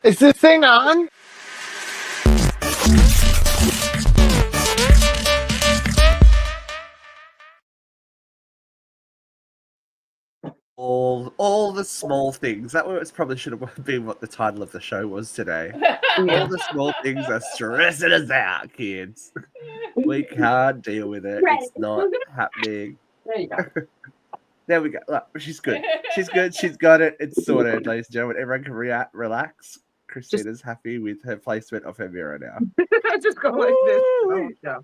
Is this thing on? All the small things. That was probably should have been what the title of the show was today. Yeah. All the small things are stressing us out, kids. We can't deal with it. Right. It's not happening. There you go. There we go. Look, she's good. She's good. She's got it. It's sorted, ladies and gentlemen. Everyone can relax. Christina's happy with her placement of her mirror now. Just go like this. Woo! No.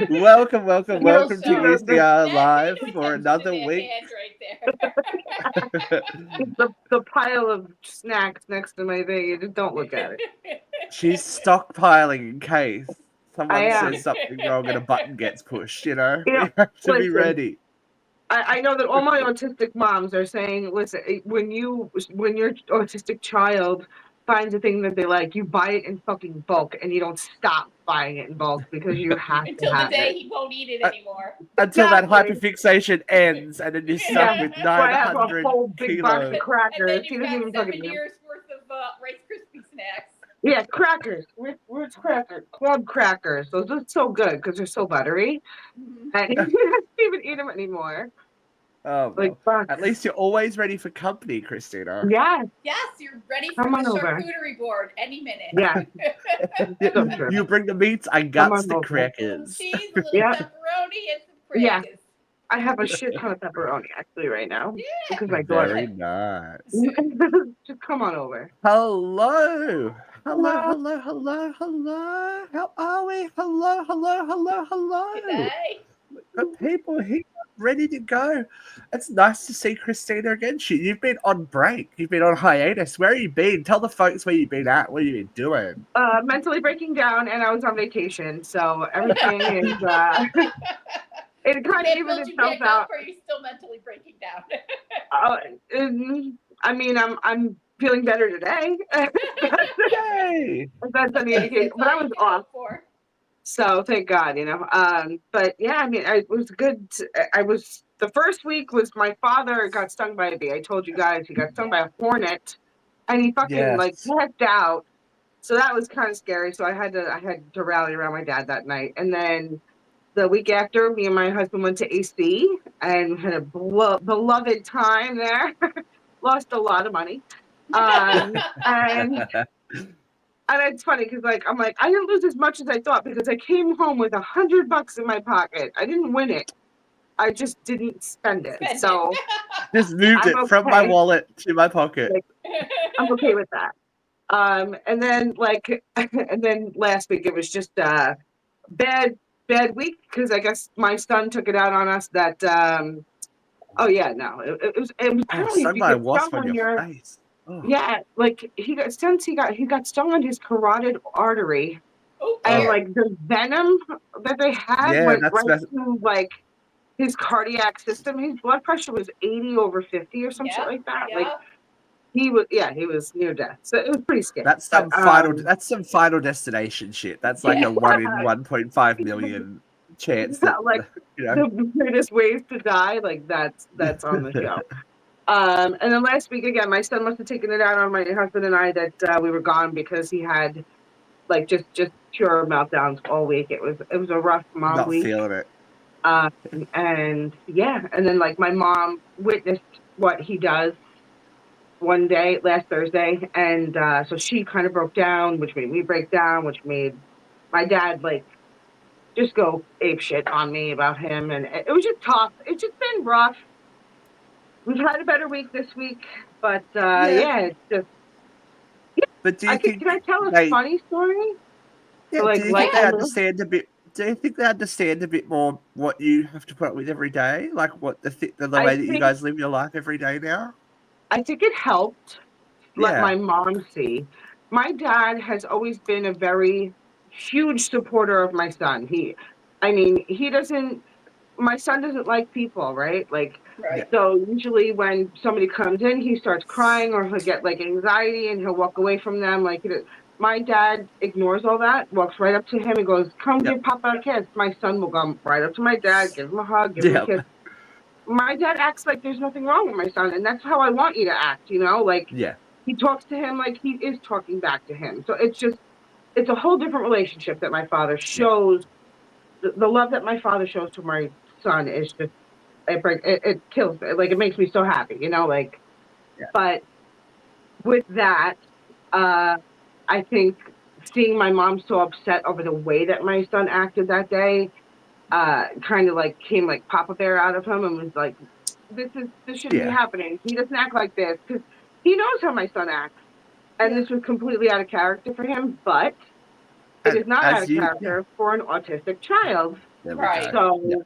welcome to so UCR Live for another week. Right the pile of snacks next to my thing. You just don't look at it. She's stockpiling in case someone I am. says something wrong and a button gets pushed. You know, Yeah, we have to be listen. ready. I know that all my autistic moms are saying, listen, when your autistic child finds a thing that they like, you buy it in fucking bulk and you don't stop buying it in bulk because you have until to have the day it. he won't eat it anymore. Until that Exactly. hyperfixation ends and then you're stuck with So I have a 900 whole big box kilos. of crackers. And then He you've doesn't got even 7 fucking know. years worth of Rice Krispie snacks. Yeah, crackers. Where's crackers? Club crackers. Those are so good because they're so buttery. And he doesn't even eat them anymore. Oh, Like, well, fuck. at least you're always ready for company, Christina. Yes. Yes, you're ready for Come the on over. charcuterie board any minute. Yeah. So true. You bring the meats, I Come got on the over. crackers. Cheese, a little Yeah. pepperoni, and some Yeah. crackers. I have a shit ton of pepperoni actually right now. Yeah. Because my daughter. Very nice. Just come on over. Hello. Hello. How are we? Hello. G'day. Got people here ready to go. It's nice to see Christina again. You've been on break. You've been on hiatus. Where have you been? Tell the folks where you've been at. What have you been doing? Mentally breaking down, and I was on vacation, so everything is. It kind of evened itself out. Or are you still mentally breaking down? I mean, I'm feeling better today. Yay! That's any indication. But I was off. So thank God, you know. But yeah, I mean, it was good. The first week was my father got stung by a bee. I told you guys he got stung by a hornet, and he fucking like checked out. So that was kind of scary. So I had to rally around my dad that night, and then the week after, me and my husband went to AC and had a beloved time there. Lost a lot of money, and it's funny because I'm like I didn't lose as much as I thought because I came home with $100 in my pocket. I didn't win it. I just didn't spend it. So just moved it from my wallet to my pocket. Like, I'm okay with that. And then last week it was just a bad week because I guess my son took it out on us that oh yeah, no, it was stung by a wasp on your face. Oh. Yeah, like he got stung on his carotid artery, and like the venom that they had went right through like his cardiac system. His blood pressure was 80/50 or some shit like that. Yeah. Like he was near death. So it was pretty scary. That's some final destination shit. That's like a 1 in 1.5 million chance that like the greatest ways to die. Like that's on the show. And then last week again, my son must have taken it out on my husband and I that we were gone because he had like just pure meltdowns all week. It was a rough mom week. Not feeling it. And yeah, and then like my mom witnessed what he does one day last Thursday, and so she kind of broke down, which made me break down, which made my dad like just go ape shit on me about him, and it was just tough. It's just been rough. We've had a better week this week, but yeah, it's just. But do you think? Can I tell a funny story? Yeah. So, do you think they understand a bit? Do you think they understand a bit more what you have to put up with every day, like what the way that you guys live your life every day now? I think it helped. Let my mom see. My dad has always been a very huge supporter of my son. My son doesn't like people, right? Like, so usually when somebody comes in, he starts crying or he'll get like anxiety and he'll walk away from them. Like, my dad ignores all that, walks right up to him and goes, "Come give Papa a kiss." My son will go right up to my dad, give him a hug, give him a kiss. My dad acts like there's nothing wrong with my son, and that's how I want you to act, you know? Like, he talks to him like he is talking back to him. So it's a whole different relationship that my father shows. The love that my father shows to my son is just it kills me. Like, it makes me so happy, like. Yeah. But with that, I think seeing my mom so upset over the way that my son acted that day, kind of like came like Papa Bear out of him and was like, this shouldn't be happening. He doesn't act like this, because he knows how my son acts. And this was completely out of character for him, but it is not out of character for an autistic child. Right. So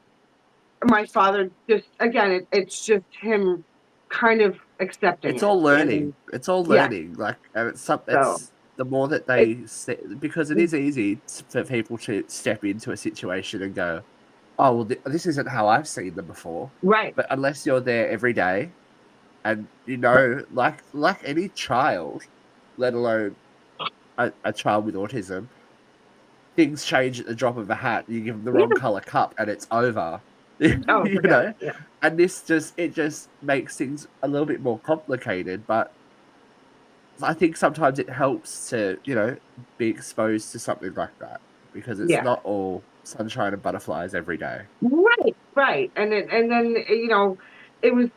my father just, again, it's just him kind of accepting it's all learning. It's all learning. Like, it's the more that they because it is easy for people to step into a situation and go, oh, well, this isn't how I've seen them before. Right. But unless you're there every day, and like any child, let alone a child with autism, things change at the drop of a hat. You give them the wrong color cup and it's over. Oh, you know? Yeah. And this just makes things a little bit more complicated, but I think sometimes it helps to, be exposed to something like that, because it's not all sunshine and butterflies every day. Right. And then it was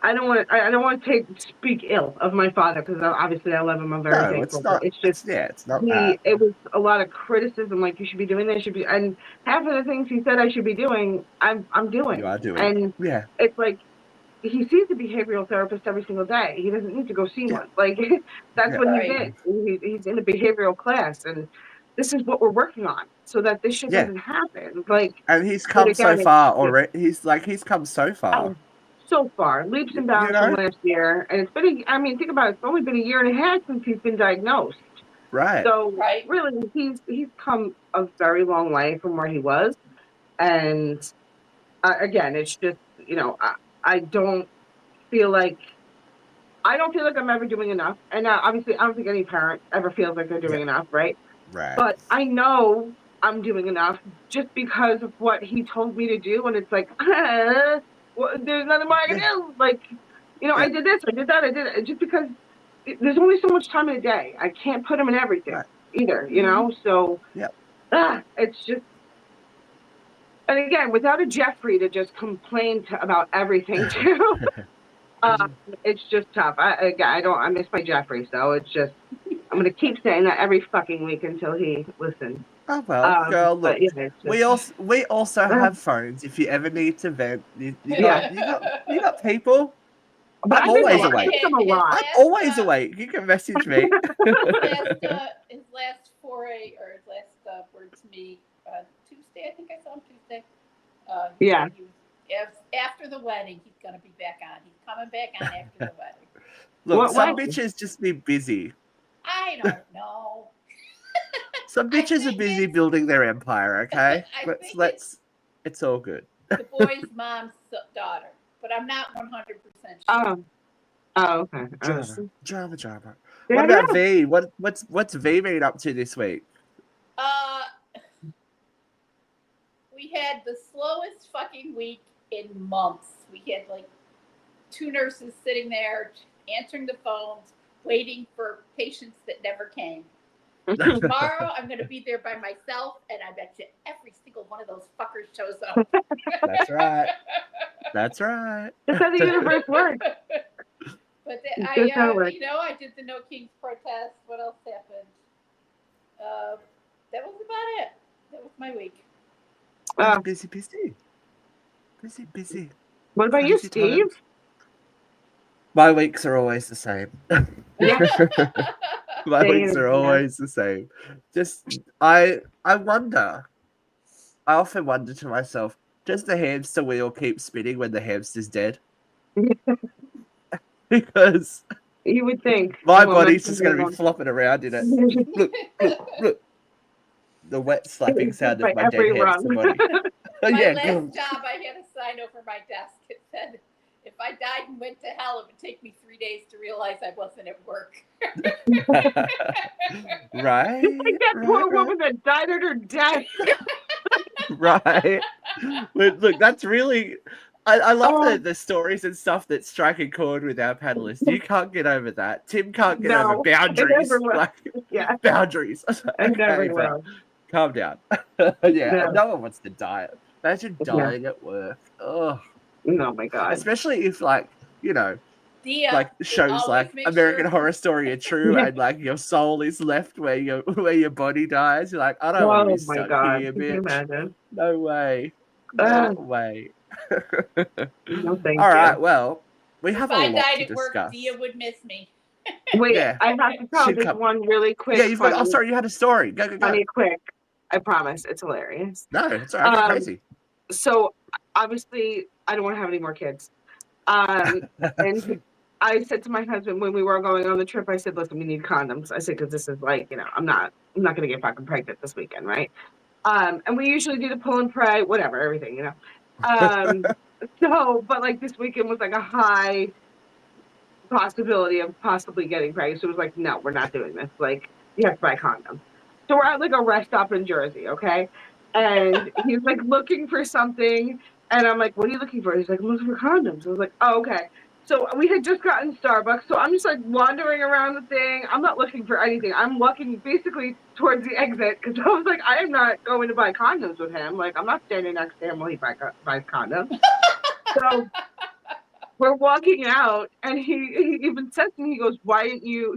I don't want to speak ill of my father, because obviously I love him. I'm very thankful. It's just it's not bad. It was a lot of criticism, like, you should be doing this, and half of the things he said I should be doing, I'm doing. You are doing. And yeah, it's like, he sees a behavioral therapist every single day. He doesn't need to go see one. Like, that's what he did. He's in a behavioral class, and this is what we're working on, so that this shit doesn't happen. Like, and he's come so far already. He's come so far. So far, leaps and bounds from last year, and it's been. Think about it. It's only been a year and a half since he's been diagnosed. Right. So really, he's come a very long way from where he was, and again, it's just I don't feel like I'm ever doing enough, and obviously, I don't think any parent ever feels like they're doing enough, right? Right. But I know I'm doing enough just because of what he told me to do, and it's like. Well, there's nothing more I can do. Like, I did this, I did that, I did it. Just because there's only so much time in a day. I can't put him in everything either, So, it's just, and again, without a Jeffrey to just complain about everything too, it's just tough. I miss my Jeffrey, so it's just, I'm going to keep saying that every fucking week until he listens. Oh, well, girl, look, we also have phones. If you ever need to vent, you got people. But I'm always awake. I'm always awake. You can message me. His last foray, or his last word to me, Tuesday, I think I saw him Tuesday. After the wedding, he's going to be back on. He's coming back on after the wedding. Look, some bitches just be busy. I don't know. Some bitches are busy building their empire, okay? It's all good. The boy's mom's daughter, but I'm not 100% sure. Oh, okay. Drama. What about V? What's V been up to this week? We had the slowest fucking week in months. We had like 2 nurses sitting there answering the phones, waiting for patients that never came. Tomorrow, I'm going to be there by myself, and I bet you every single one of those fuckers shows up. That's right. That's right. That's how the universe works. But I did the No Kings protest. What else happened? That was about it. That was my week. Busy. What about you, Steve? My weeks are always the same. My weeks are always the same. Just, I often wonder to myself, does the hamster wheel keep spinning when the hamster's dead? Because you would think my body's just going to be flopping around in it. Look. The wet slapping sound of my dead hamster body. My last job, I had a sign over my desk. It said, if I died and went to hell, it would take me 3 days to realize I wasn't at work. Right? Like that poor woman that died at her desk. Right. Look, that's really... I love the stories and stuff that strike a chord with our panelists. You can't get over that. Tim can't get over boundaries. Boundaries. Okay, but calm down. No one wants to die. Imagine dying at work. Oh, no, my God. Especially if, like, you know, like shows like American Horror Story are true, and like your soul is left where your body dies. You're like, I don't want to be stuck here, bitch. Can you imagine? No way. No way. No, thank All you. right, well, we have if a I lot died to at work, discuss. Dia would miss me. Wait, I have to tell this one really quick. Yeah, you've got. Oh, sorry, you had a story. Go. Funny, quick. I promise, it's hilarious. No, it's all right. Crazy. So obviously, I don't want to have any more kids. And I said to my husband when we were going on the trip, I said, "Listen, we need condoms." I said, "Because this is like, I'm not going to get fucking pregnant this weekend, right?" And we usually do the pull and pray, whatever, everything, So, but like this weekend was like a high possibility of possibly getting pregnant. So it was like, no, we're not doing this. Like, you have to buy condoms. So we're at like a rest stop in Jersey, okay? And he's like looking for something. And I'm like, what are you looking for? He's like, I'm looking for condoms. I was like, oh, okay. So we had just gotten Starbucks. So I'm just like wandering around the thing. I'm not looking for anything. I'm walking basically towards the exit because I was like, I am not going to buy condoms with him. Like, I'm not standing next to him while he buys condoms. So we're walking out, and he even says to me, he goes,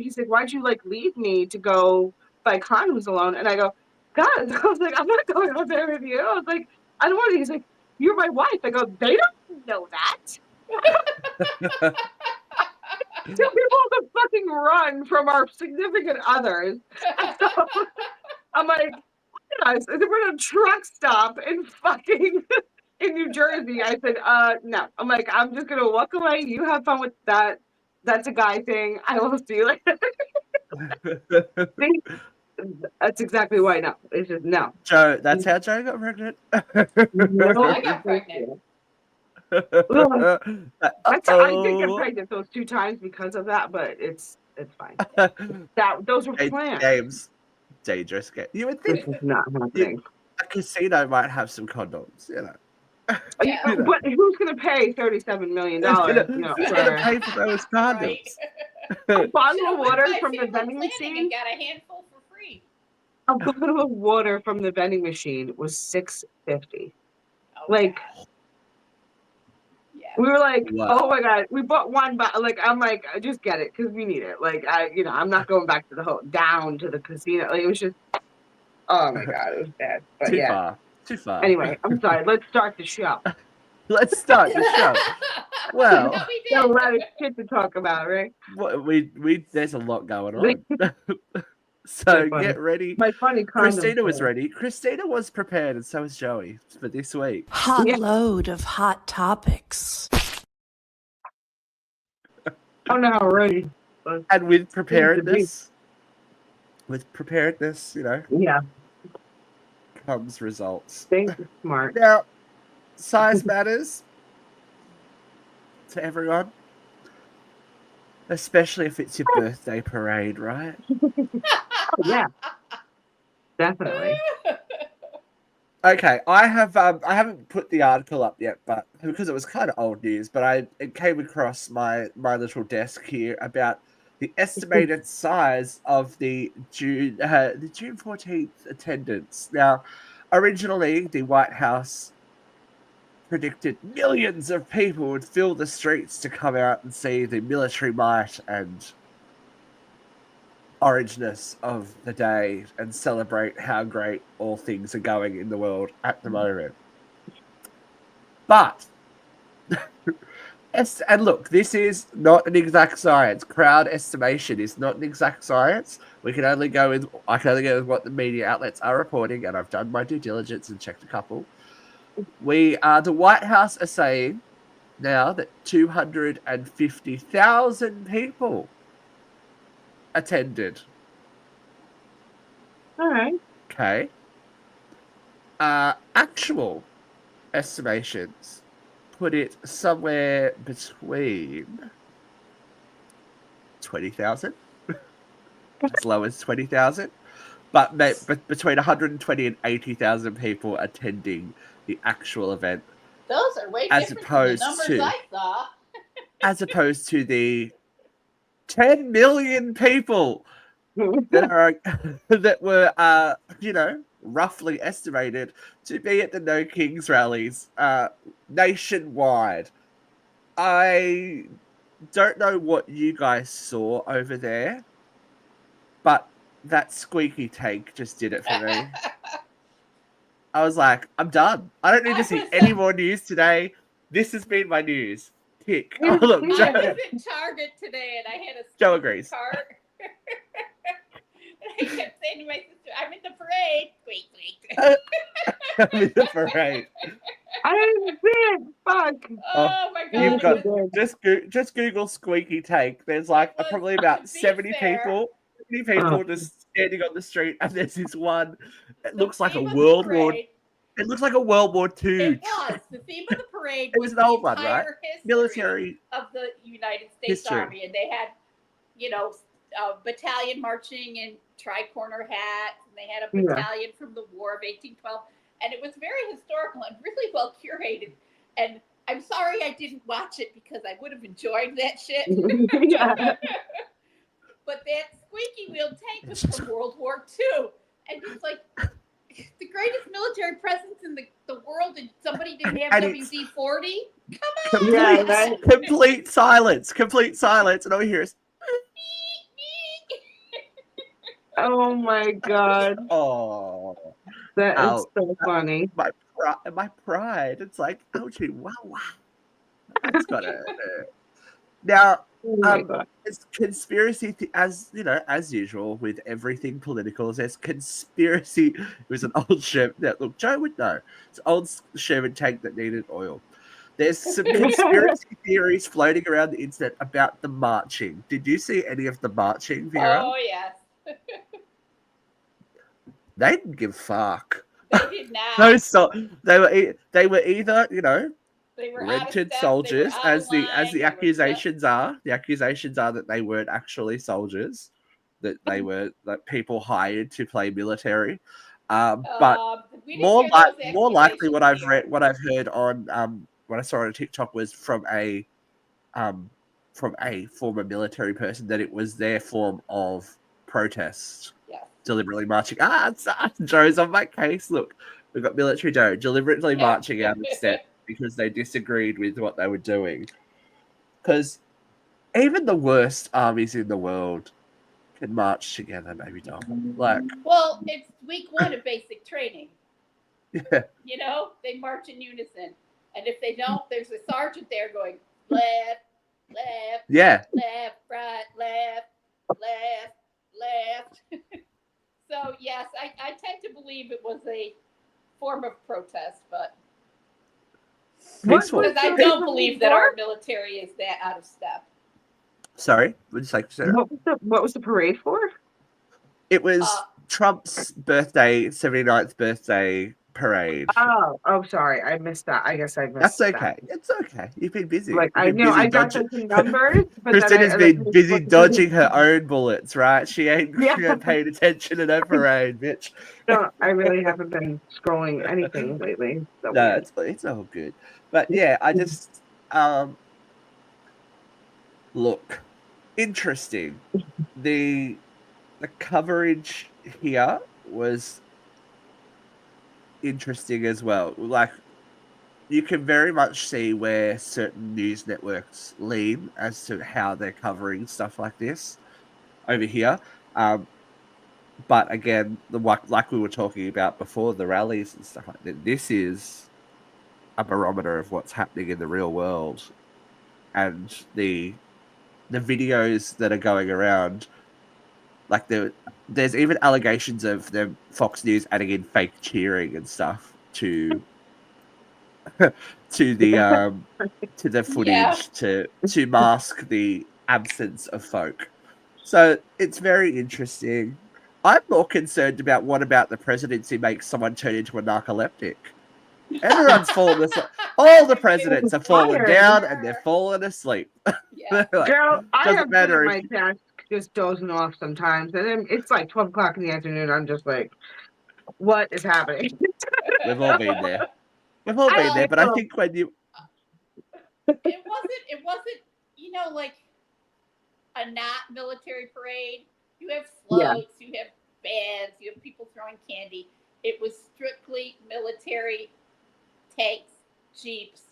he's like, why'd you like leave me to go buy condoms alone? And I go, God, I was like, I'm not going out there with you. I was like, I don't want to. He's like, you're my wife. I go, they don't know that. Two people to fucking run from our significant others. So I'm like, look at us. We're at a truck stop in fucking in New Jersey. I said, no. I'm like, I'm just gonna walk away. You have fun with that. That's a guy thing. I will see you later. That's exactly why no. It's just no. Joe, that's how Joe got pregnant. No, I got pregnant. I did get pregnant those 2 times because of that, but it's fine. Those were planned. Games. Dangerous game. You would think this is not happening. A casino might have some condoms, Yeah. But who's going to pay $37 million? Who's going to pay for those condoms? Right. A bottle of water from the vending machine. And got a handful for free. A bottle of water from the vending machine was $6.50. Like, we were like, oh my God, we bought one, but like, I'm like, just get it because we need it. Like, I'm not going back to down to the casino. Like, it was just, oh my God, it was bad. But Too far. Anyway, I'm sorry. Let's start the show. Let's start the show. Well, got a lot of shit to talk about, right? There's a lot going on. So get ready. My funny Christina was ready. Christina was prepared, and so was Joey for this week. Hot load of hot topics. I don't know how ready. And with preparedness, yeah, comes results. Thank you, smart. Now, size matters to everyone. Especially if it's your birthday parade, right? Oh, yeah. Definitely. Okay, I haven't put the article up yet, but because it was kind of old news, but it came across my little desk here about the estimated size of the June 14th attendance. Now, originally the White House predicted millions of people would fill the streets to come out and see the military might and orangeness of the day and celebrate how great all things are going in the world at the moment. But, and look, this is not an exact science. Crowd estimation is not an exact science. I can only go with what the media outlets are reporting, and I've done my due diligence and checked a couple. The White House are saying now that 250,000 people attended. All right. Okay. Actual estimations put it somewhere between 20,000, as low as 20,000, but between 120 and 80,000 people attending the actual event. Those are way as different than the opposed numbers to I saw. as opposed to the 10 million people that are that were roughly estimated to be at the No Kings rallies nationwide. I don't know what you guys saw over there, but that squeaky tank just did it for me. I was like, I'm done. I don't need to see any more news today. This has been my news. Tick. Oh, look, I was in Target today and I had a Joe agrees. cart. And I kept saying to my sister, I'm in the parade. Squeak, squeak. I'm in the parade. I didn't see it. Fuck. Oh my god. You've got just Google squeaky tank. There's like probably about 70 people just standing on the street, and there's this one. It looks like a World War. It looks like a World War II. It was. The theme of the parade It was an old one, right? Military of the United States history. Army, and they had, a battalion marching in tricorner hats, and they had a battalion from the War of 1812, and it was very historical and really well curated. And I'm sorry I didn't watch it because I would have enjoyed that shit. But that squeaky wheel tank was from World War II, and it's like the greatest military presence in the world, and somebody didn't have WD-40. Come on! Complete silence, and all you hear is. Oh my god! Oh, that is so funny. My pride. It's like, ouchie, wow. That's gotta hurt. Now, it's conspiracy as usual with everything political. There's conspiracy. It was an old Sherman. Look, Joe would know. It's an old Sherman tank that needed oil. There's some conspiracy theories floating around the internet about the marching. Did you see any of the marching, Vera? Oh yes. They didn't give a fuck. They did not. No, so they were either they were rented soldiers, as the accusations are. The accusations are that they weren't actually soldiers, that they were people hired to play military. But more likely, what I've heard on what I saw on TikTok was from a former military person that it was their form of protest. Yeah. Deliberately marching. Joe's on my case. Look, we've got military Joe deliberately marching out of step because they disagreed with what they were doing. Because even the worst armies in the world can march together, maybe not. Well, it's week 1 of basic training. Yeah. They march in unison. And if they don't, there's a sergeant there going left, yeah, left, right, left. So yes, I tend to believe it was a form of protest, but peaceful. Because I don't believe that our military is that out of step. Sorry, would you like to say that? What was the parade for? It was Trump's birthday, 79th birthday parade. Oh, sorry, I missed that. I guess I missed. That's okay. That. It's okay. You've been busy. I know I got some numbers. But Christina's been busy dodging her own bullets, right? She ain't paid attention in her parade, bitch. No, I really haven't been scrolling anything lately. No, it's all good. But yeah, I just look interesting. The coverage here was interesting as well. You can very much see where certain news networks lean as to how they're covering stuff like this over here. But again, like we were talking about before, the rallies and stuff like that, this is a barometer of what's happening in the real world. And the videos that are going around, there's even allegations of them Fox News adding in fake cheering and stuff to the footage to mask the absence of folk. So it's very interesting. I'm more concerned about what about the presidency makes someone turn into a narcoleptic. Everyone's falling asleep. All the presidents are falling down and they're falling asleep. Yeah. Girl, I have been at my desk just dozing off sometimes, and then it's like 12 o'clock in the afternoon. I'm just like, what is happening? We've all been there. We've all been there, but I think when you... It wasn't, like a not military parade. You have floats, you have bands, you have people throwing candy. It was strictly military tanks, jeeps,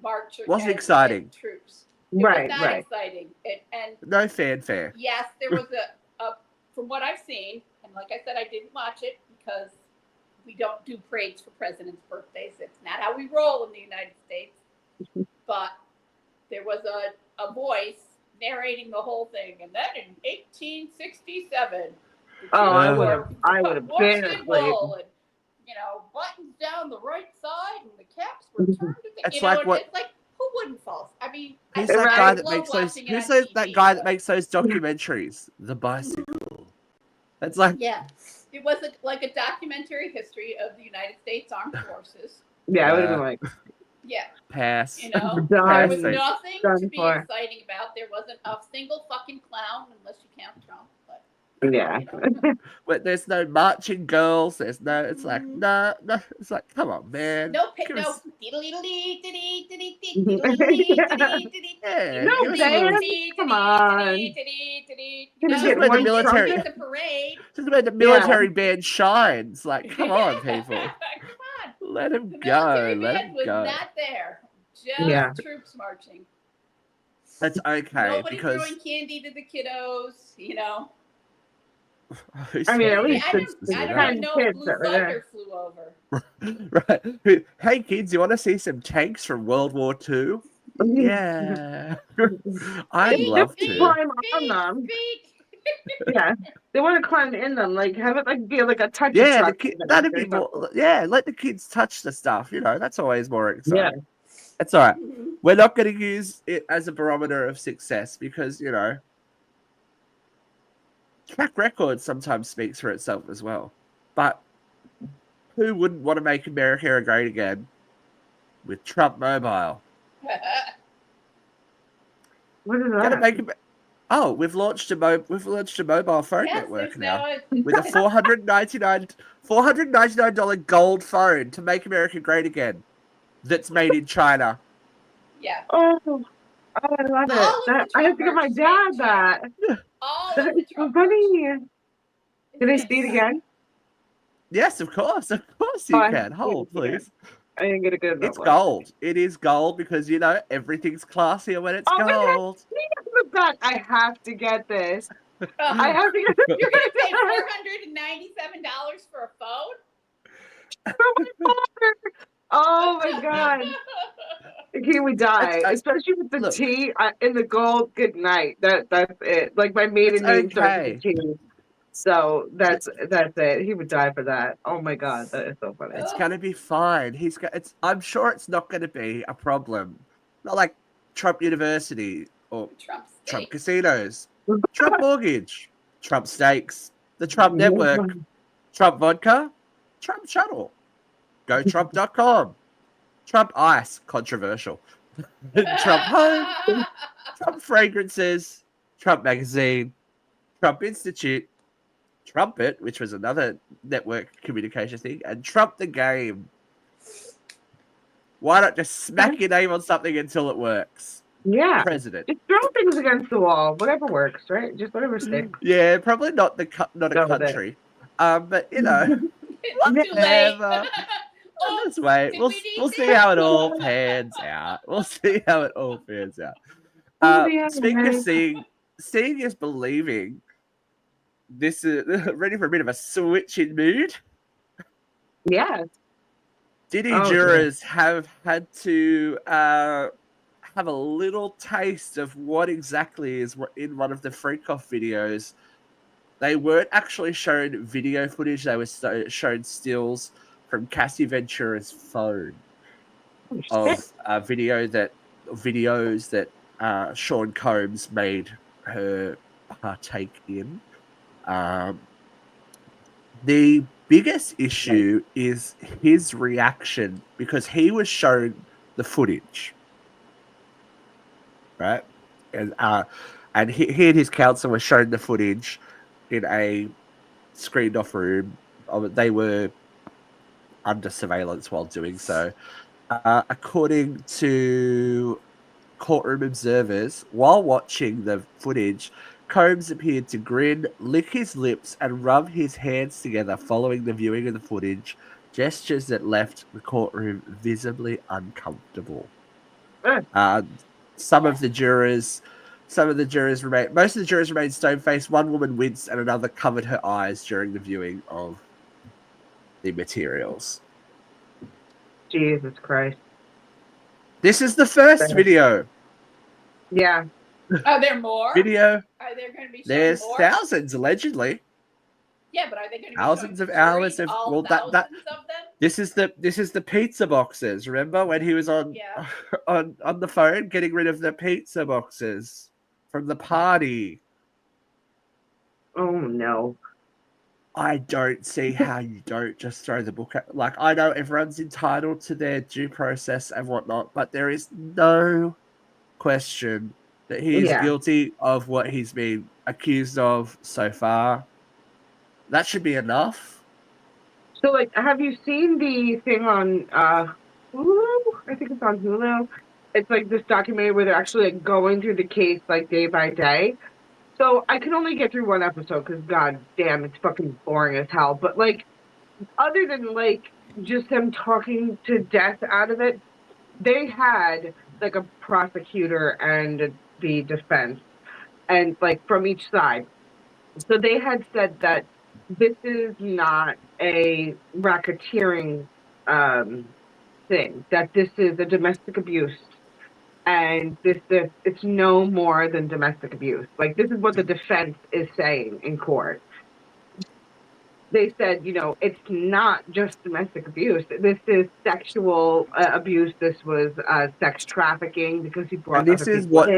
marchers. Wasn't exciting. Troops. It was not exciting. And no fanfare. Yes, there was a from what I've seen, and like I said, I didn't watch it because we don't do parades for presidents' birthdays. It's not how we roll in the United States. But there was a voice narrating the whole thing, and then in 1867, I would have been asleep. And buttons down the right side, and the caps were turned. It's like what? It's like, who wouldn't fall? I mean, who's that guy that makes those? Who's that guy that makes those documentaries? The bicycle. That's like it was like a documentary history of the United States Armed Forces. Yeah, I would have been like, pass. There was nothing to be exciting about. There wasn't a single fucking clown, unless you count Trump. But But there's no marching girls. There's no. It's like no. It's like, come on, man. No. No bands. Come on. This is where the military. This is where the military band shines. Like, come on, people. Come on. Let him The go. military Let band him was go. not there. Just troops marching. That's okay. Nobody because throwing candy to the kiddos. I mean, at least I don't even know if Blue Thunder flew over. Right. Hey kids, you want to see some tanks from World War II? Yeah. I'd love to. Climb on them. Yeah, they want to climb in them. Like, have it be like a touch. Yeah, that'd be more. Yeah, let the kids touch the stuff. That's always more exciting. Yeah. That's all right. We're not going to use it as a barometer of success because track record sometimes speaks for itself as well. But who wouldn't want to make America great again with Trump Mobile? What is that? We've launched a mobile phone network now with a $499 gold phone to make America great again. That's made in China. Yeah. Oh, I love it. I have to give my dad that. That's so funny. Did I see it again? Yes, of course you can. Hold, please. I didn't get a good. It's gold. It is gold because everything's classier when it's gold. I have to get this. I have to get. You're gonna pay $497 for a phone? Oh my god! Okay, we die, especially with the T in the gold. Good night. That's it. Like my maiden name starts with T. So that's it. He would die for that. Oh my god, that is so funny. It's gonna be fine. I'm sure it's not gonna be a problem. Not like Trump University or Trump casinos, Trump mortgage, Trump steaks, the Trump network, Trump vodka, Trump shuttle, GoTrump.com, Trump ice, controversial, Trump home, Trump fragrances, Trump magazine, Trump Institute, Trumpet, which was another network communication thing, and Trump the game. Why not just smack your name on something until it works? Yeah. President. Just throw things against the wall. Whatever works, right? Just whatever sticks. Yeah, probably not a country. But whatever. Let's wait. We'll see how it all pans out. Speaking of seeing is believing. This is ready for a bit of a switch in mood. Yeah. Diddy jurors have had to have a little taste of what exactly is in one of the freak-off videos. They weren't actually shown video footage. They were shown stills from Cassie Ventura's phone of videos that Sean Combs made her partake in. The biggest issue is his reaction because he was shown the footage, right? And he and his counsel were shown the footage in a screened off room. They were under surveillance while doing so. According to courtroom observers, while watching the footage, Combs appeared to grin, lick his lips, and rub his hands together following the viewing of the footage, gestures that left the courtroom visibly uncomfortable. Some of the jurors remained. Most of the jurors remained stone-faced. One woman winced, and another covered her eyes during the viewing of the materials. Jesus Christ! This is the first video. Yeah. Are there more? Video. Are there going to be There's more? thousands, allegedly. Yeah, but are they going to be thousands of showing hours of all thousands of them? This is the pizza boxes. Remember when he was on on the phone getting rid of the pizza boxes from the party? Oh no. I don't see how you don't just throw the book at. Like, I know everyone's entitled to their due process and whatnot, but there is no question that he is guilty of what he's been accused of so far. That should be enough. So, like, have you seen the thing on Hulu? I think it's on Hulu. It's like this documentary where they're actually like going through the case like day by day. So I can only get through one episode because god damn, it's fucking boring as hell. But like, other than like just them talking to death out of it, they had like a prosecutor and the defense, and like from each side. So they had said that this is not a racketeering thing, that this is a domestic abuse, and this it's no more than domestic abuse. Like, this is what the defense is saying in court. They said, you know, it's not just domestic abuse. This is sexual abuse. This was sex trafficking because he brought. And this is what,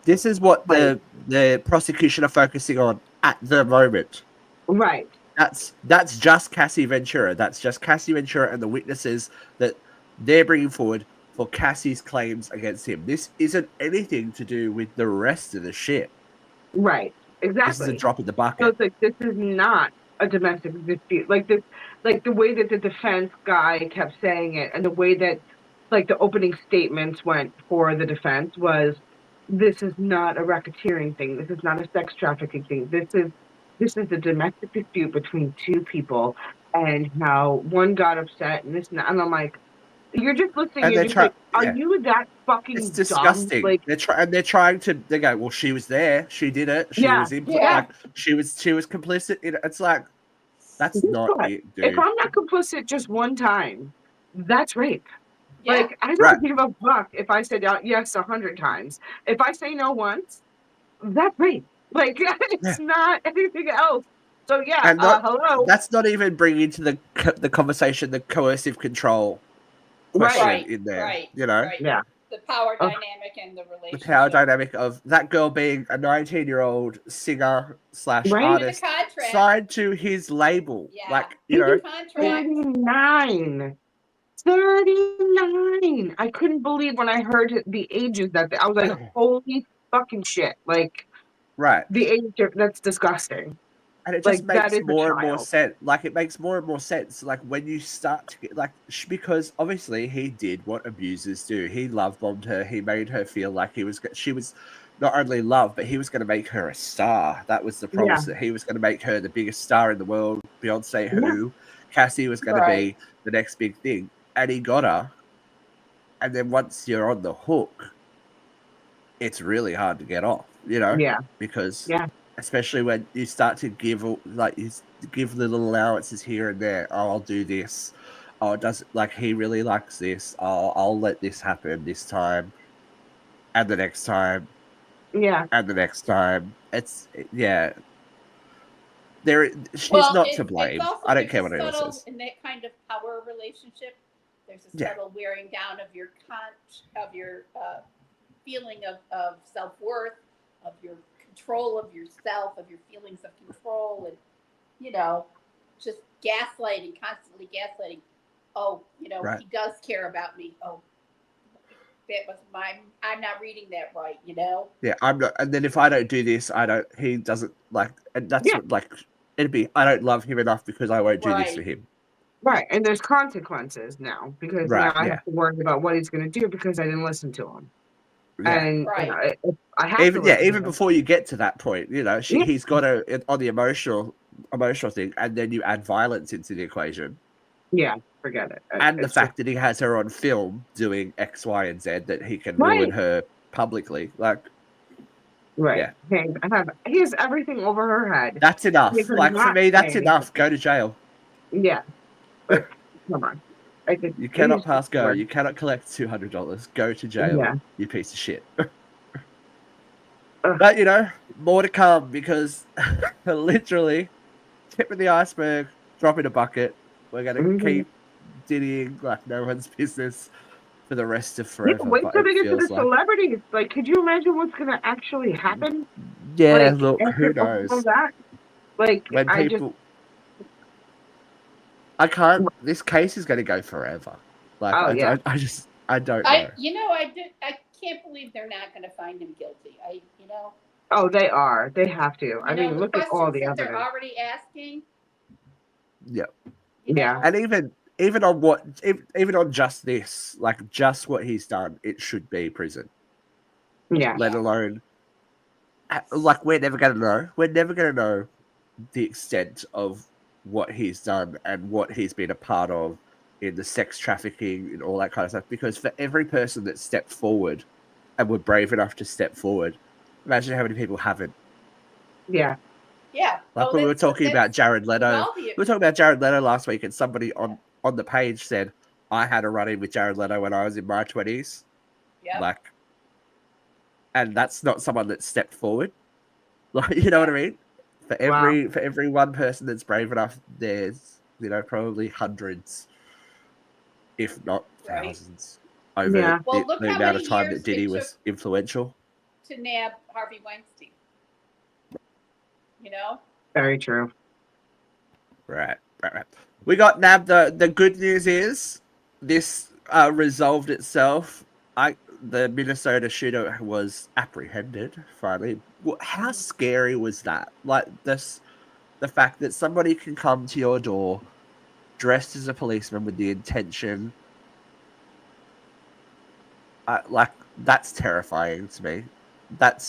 this is what the prosecution are focusing on at the moment. Right. That's just Cassie Ventura. That's just Cassie Ventura and the witnesses that they're bringing forward for Cassie's claims against him. This isn't anything to do with the rest of the shit. Right. Exactly. This is a drop in the bucket. So it's like, this is not a domestic dispute. Like this, like the way that the defense guy kept saying it, and the way that like the opening statements went for the defense was, this is not a racketeering thing. This is not a sex trafficking thing. This is a domestic dispute between two people, and how one got upset and this and that. And I'm like, you're just listening. And you're just like, are you that fucking It's disgusting. dumb? Like, they're trying to. They go, well, she was there. She did it. She was like, she was complicit. It's like, that's not it, dude. If I'm not complicit just one time, that's rape. Yeah. Like, I don't give a fuck if I said yes 100 times. If I say no once, that's rape. Like, it's not anything else. So hello. That's not even bringing into the conversation the coercive control question in there. Right. You know. Right. Yeah. The power dynamic and the relationship. The power dynamic of that girl being a 19-year-old singer / artist signed to his label. Yeah. Like, you know. 39. 39. I couldn't believe when I heard the ages that I was like, holy fucking shit. Like, the age, that's disgusting. And it just makes more and more sense. Like, it makes more and more sense. Like, when you start to get, like, because obviously he did what abusers do. He love bombed her. He made her feel like she was not only loved, but he was going to make her a star. That was the promise, that he was going to make her the biggest star in the world. Beyonce, who Cassie was going to be the next big thing. And he got her. And then once you're on the hook, it's really hard to get off, you know? Yeah. Because especially when you start to give little allowances here and there. Oh, I'll do this. Oh, it doesn't, like, he really likes this. Oh, I'll let this happen this time. And the next time. Yeah. And the next time. She's not to blame. I don't care what anyone says. In that kind of power relationship, there's a subtle wearing down of your feeling of self-worth, of your control of yourself, of your feelings of control, and, you know, just constantly gaslighting. Oh, you know, he does care about me. Oh, that was I'm not reading that right, you know? Yeah, I'm not. And then if I don't do this, he doesn't like, and that's what, like, it'd be, I don't love him enough because I won't do this for him. Right, and there's consequences now because now I have to worry about what he's going to do because I didn't listen to him. Yeah. And Right. I have to listen even to him. before you get to that point, you know, Yeah. he's got on the emotional thing, and then you add violence into the equation. Yeah, forget it. And the It's fact that he has her on film doing X, Y, and Z, that he can ruin Right. her publicly, like, right. yeah, He has everything over her head. that's He enough. has her Like, for not me, that's saying enough. anything. Go to jail. Yeah, but come on. You cannot pass go. Bored. You cannot collect $200. Go to jail, Yeah. you piece of shit. Ugh. But, you know, more to come because literally, tip of the iceberg, drop in a bucket. We're going to Mhm. keep diddying like no one's business for the rest of Yeah, forever. wait But till it they get to the feels like, celebrities. Like, could you imagine what's going to actually happen? yeah, Like, look, who after all knows? that? Like, When people, I can't. This case is going to go forever. Like, Oh, yeah. I don't know. I can't believe they're not going to find him guilty. Oh, they are. They have to. I mean, The look at all the questions that they're evidence. already asking. Yeah. Yeah. And even on just this, like just what he's done, it should be prison. Yeah. Let alone, like, we're never going to know. We're never going to know the extent of what he's done and what he's been a part of in the sex trafficking and all that kind of stuff. Because for every person that stepped forward and were brave enough to step forward, imagine how many people haven't. Yeah. Like when we were talking about Jared Leto. We were talking about Jared Leto last week, and somebody on the page said, I had a run-in with Jared Leto when I was in my 20s. Yeah. Like, and that's not someone that stepped forward. Like, you know what I mean? For every one person that's brave enough, there's, you know, probably hundreds, if not thousands, over the amount of time that Diddy was influential. To nab Harvey Weinstein. Very true. Right. We got nabbed. The good news is this resolved itself. The Minnesota shooter was apprehended finally. How scary was that? Like the fact that somebody can come to your door dressed as a policeman with the intention. Like, that's terrifying to me. That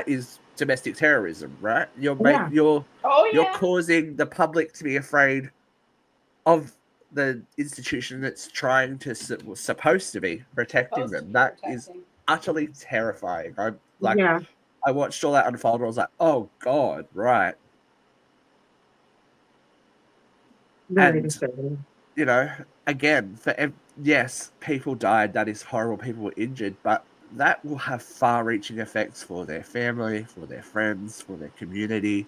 is domestic terrorism, right? You're causing the public to be afraid of the institution that's supposed to be protecting them. That is utterly terrifying. I watched all that unfold and I was like, oh God, right. Very and disturbing. You know, again, yes, people died. That is horrible. People were injured, but that will have far-reaching effects for their family, for their friends, for their community,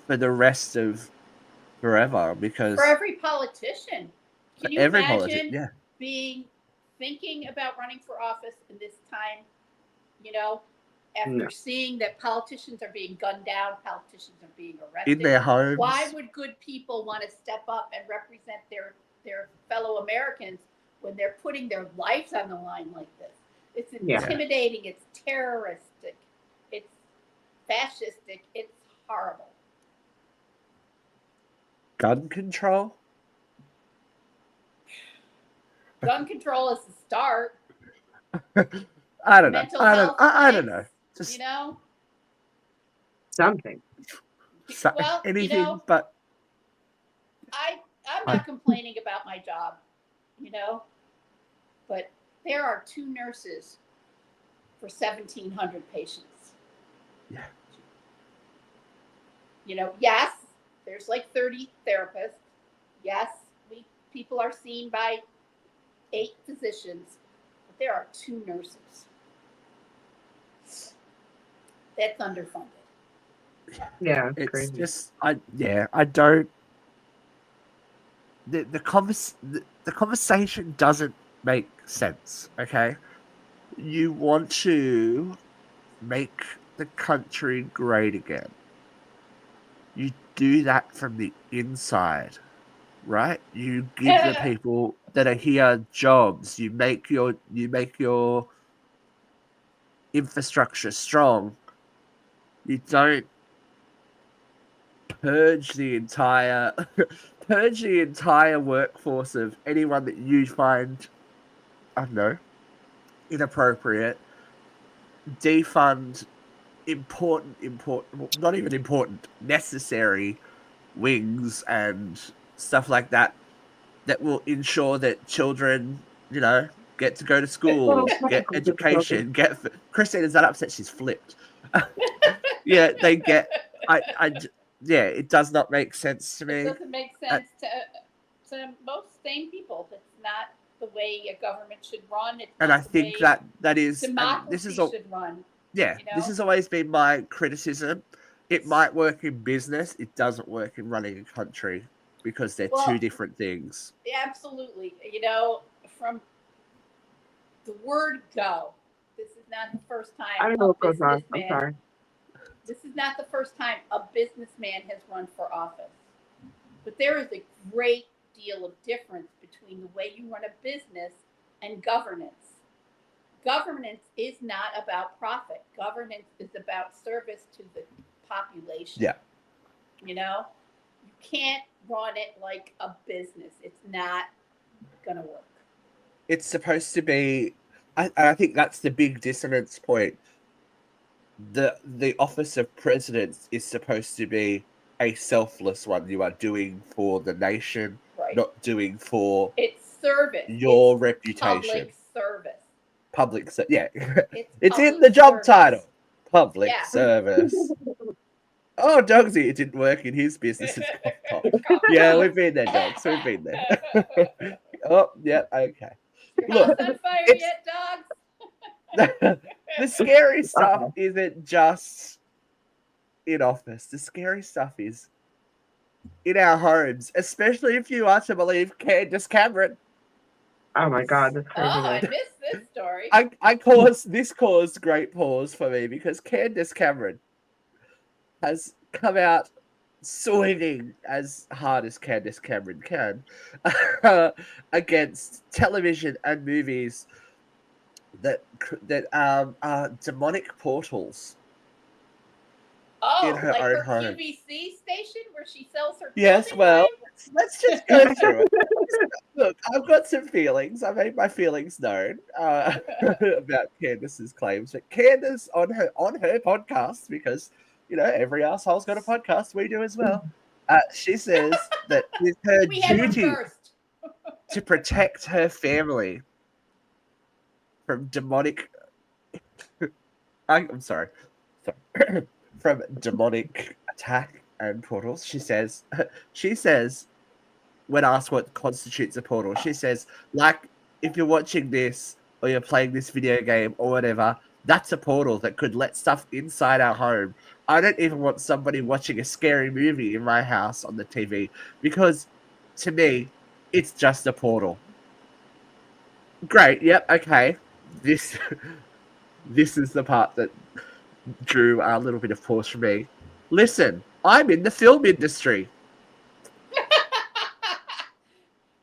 for the rest of forever. Because for every politician, can you imagine thinking about running for office in this time? After seeing that politicians are being gunned down, politicians are being arrested in their homes, why would good people want to step up and represent their fellow Americans when they're putting their lives on the line like this? It's intimidating. It's terroristic. It's fascistic. It's horrible. Gun control? Gun control is the start. I don't know. I don't know. Just, something. Well, anything, but I'm not complaining about my job, but there are 2 nurses for 1,700 patients. Yeah. Yes, there's like 30 therapists. Yes, people are seen by 8 physicians, but there are 2 nurses. That's underfunded. Yeah, it's crazy. Just I don't. The conversation doesn't make sense. Okay, you want to make the country great again. You do that from the inside, right? You give the people that are here jobs. You make your infrastructure strong. You don't purge the entire workforce of anyone that you find, I don't know, inappropriate. Defund important, not even important, necessary wings and stuff like that will ensure that children, get to go to school, get education, Christine, is that upset? She's flipped. Yeah, they get. Yeah, it does not make sense to me. It doesn't make sense to most sane people. That's not the way a government should run. And I think that is democracy should run. Yeah, this has always been my criticism. It might work in business. It doesn't work in running a country because they're two different things. Absolutely. From the word go, this is not the first time I don't know what goes on. I'm sorry. This is not the first time a businessman has run for office. But there is a great deal of difference between the way you run a business and governance. Governance is not about profit. Governance is about service to the population. Yeah. You can't run it like a business. It's not going to work. It's supposed to be, I think that's the big dissonance point. The office of president is supposed to be a selfless one. You are doing for the nation, right, not doing for service. Your reputation. Public service. Yeah. It's in the job title. Public service. Oh, Dogsy, it didn't work in his business. Yeah, we've been there, Dogs. We've been there. Oh, yeah, okay. Your house on fire yet, Dogs? The scary stuff isn't just in office. The scary stuff is in our homes, especially if you are to believe Candace Cameron. Oh my God, that's crazy. I missed this story. This caused great pause for me because Candace Cameron has come out swinging as hard as Candace Cameron can against television and movies that are demonic portals. In her own her home. QVC station where she sells her. Yes, well, let's just go through it. Look, I've got some feelings. I made my feelings known about Candace's claims. But Candace on her podcast, because every asshole's got a podcast, we do as well. She says that it's her duty to protect her family from demonic. I'm sorry. From demonic attack and portals. She says, when asked what constitutes a portal, she says, like, if you're watching this or you're playing this video game or whatever, that's a portal that could let stuff inside our home. I don't even want somebody watching a scary movie in my house on the TV because, to me, it's just a portal. Great. Yep. Okay. This is the part that drew a little bit of pause for me. Listen, I'm in the film industry.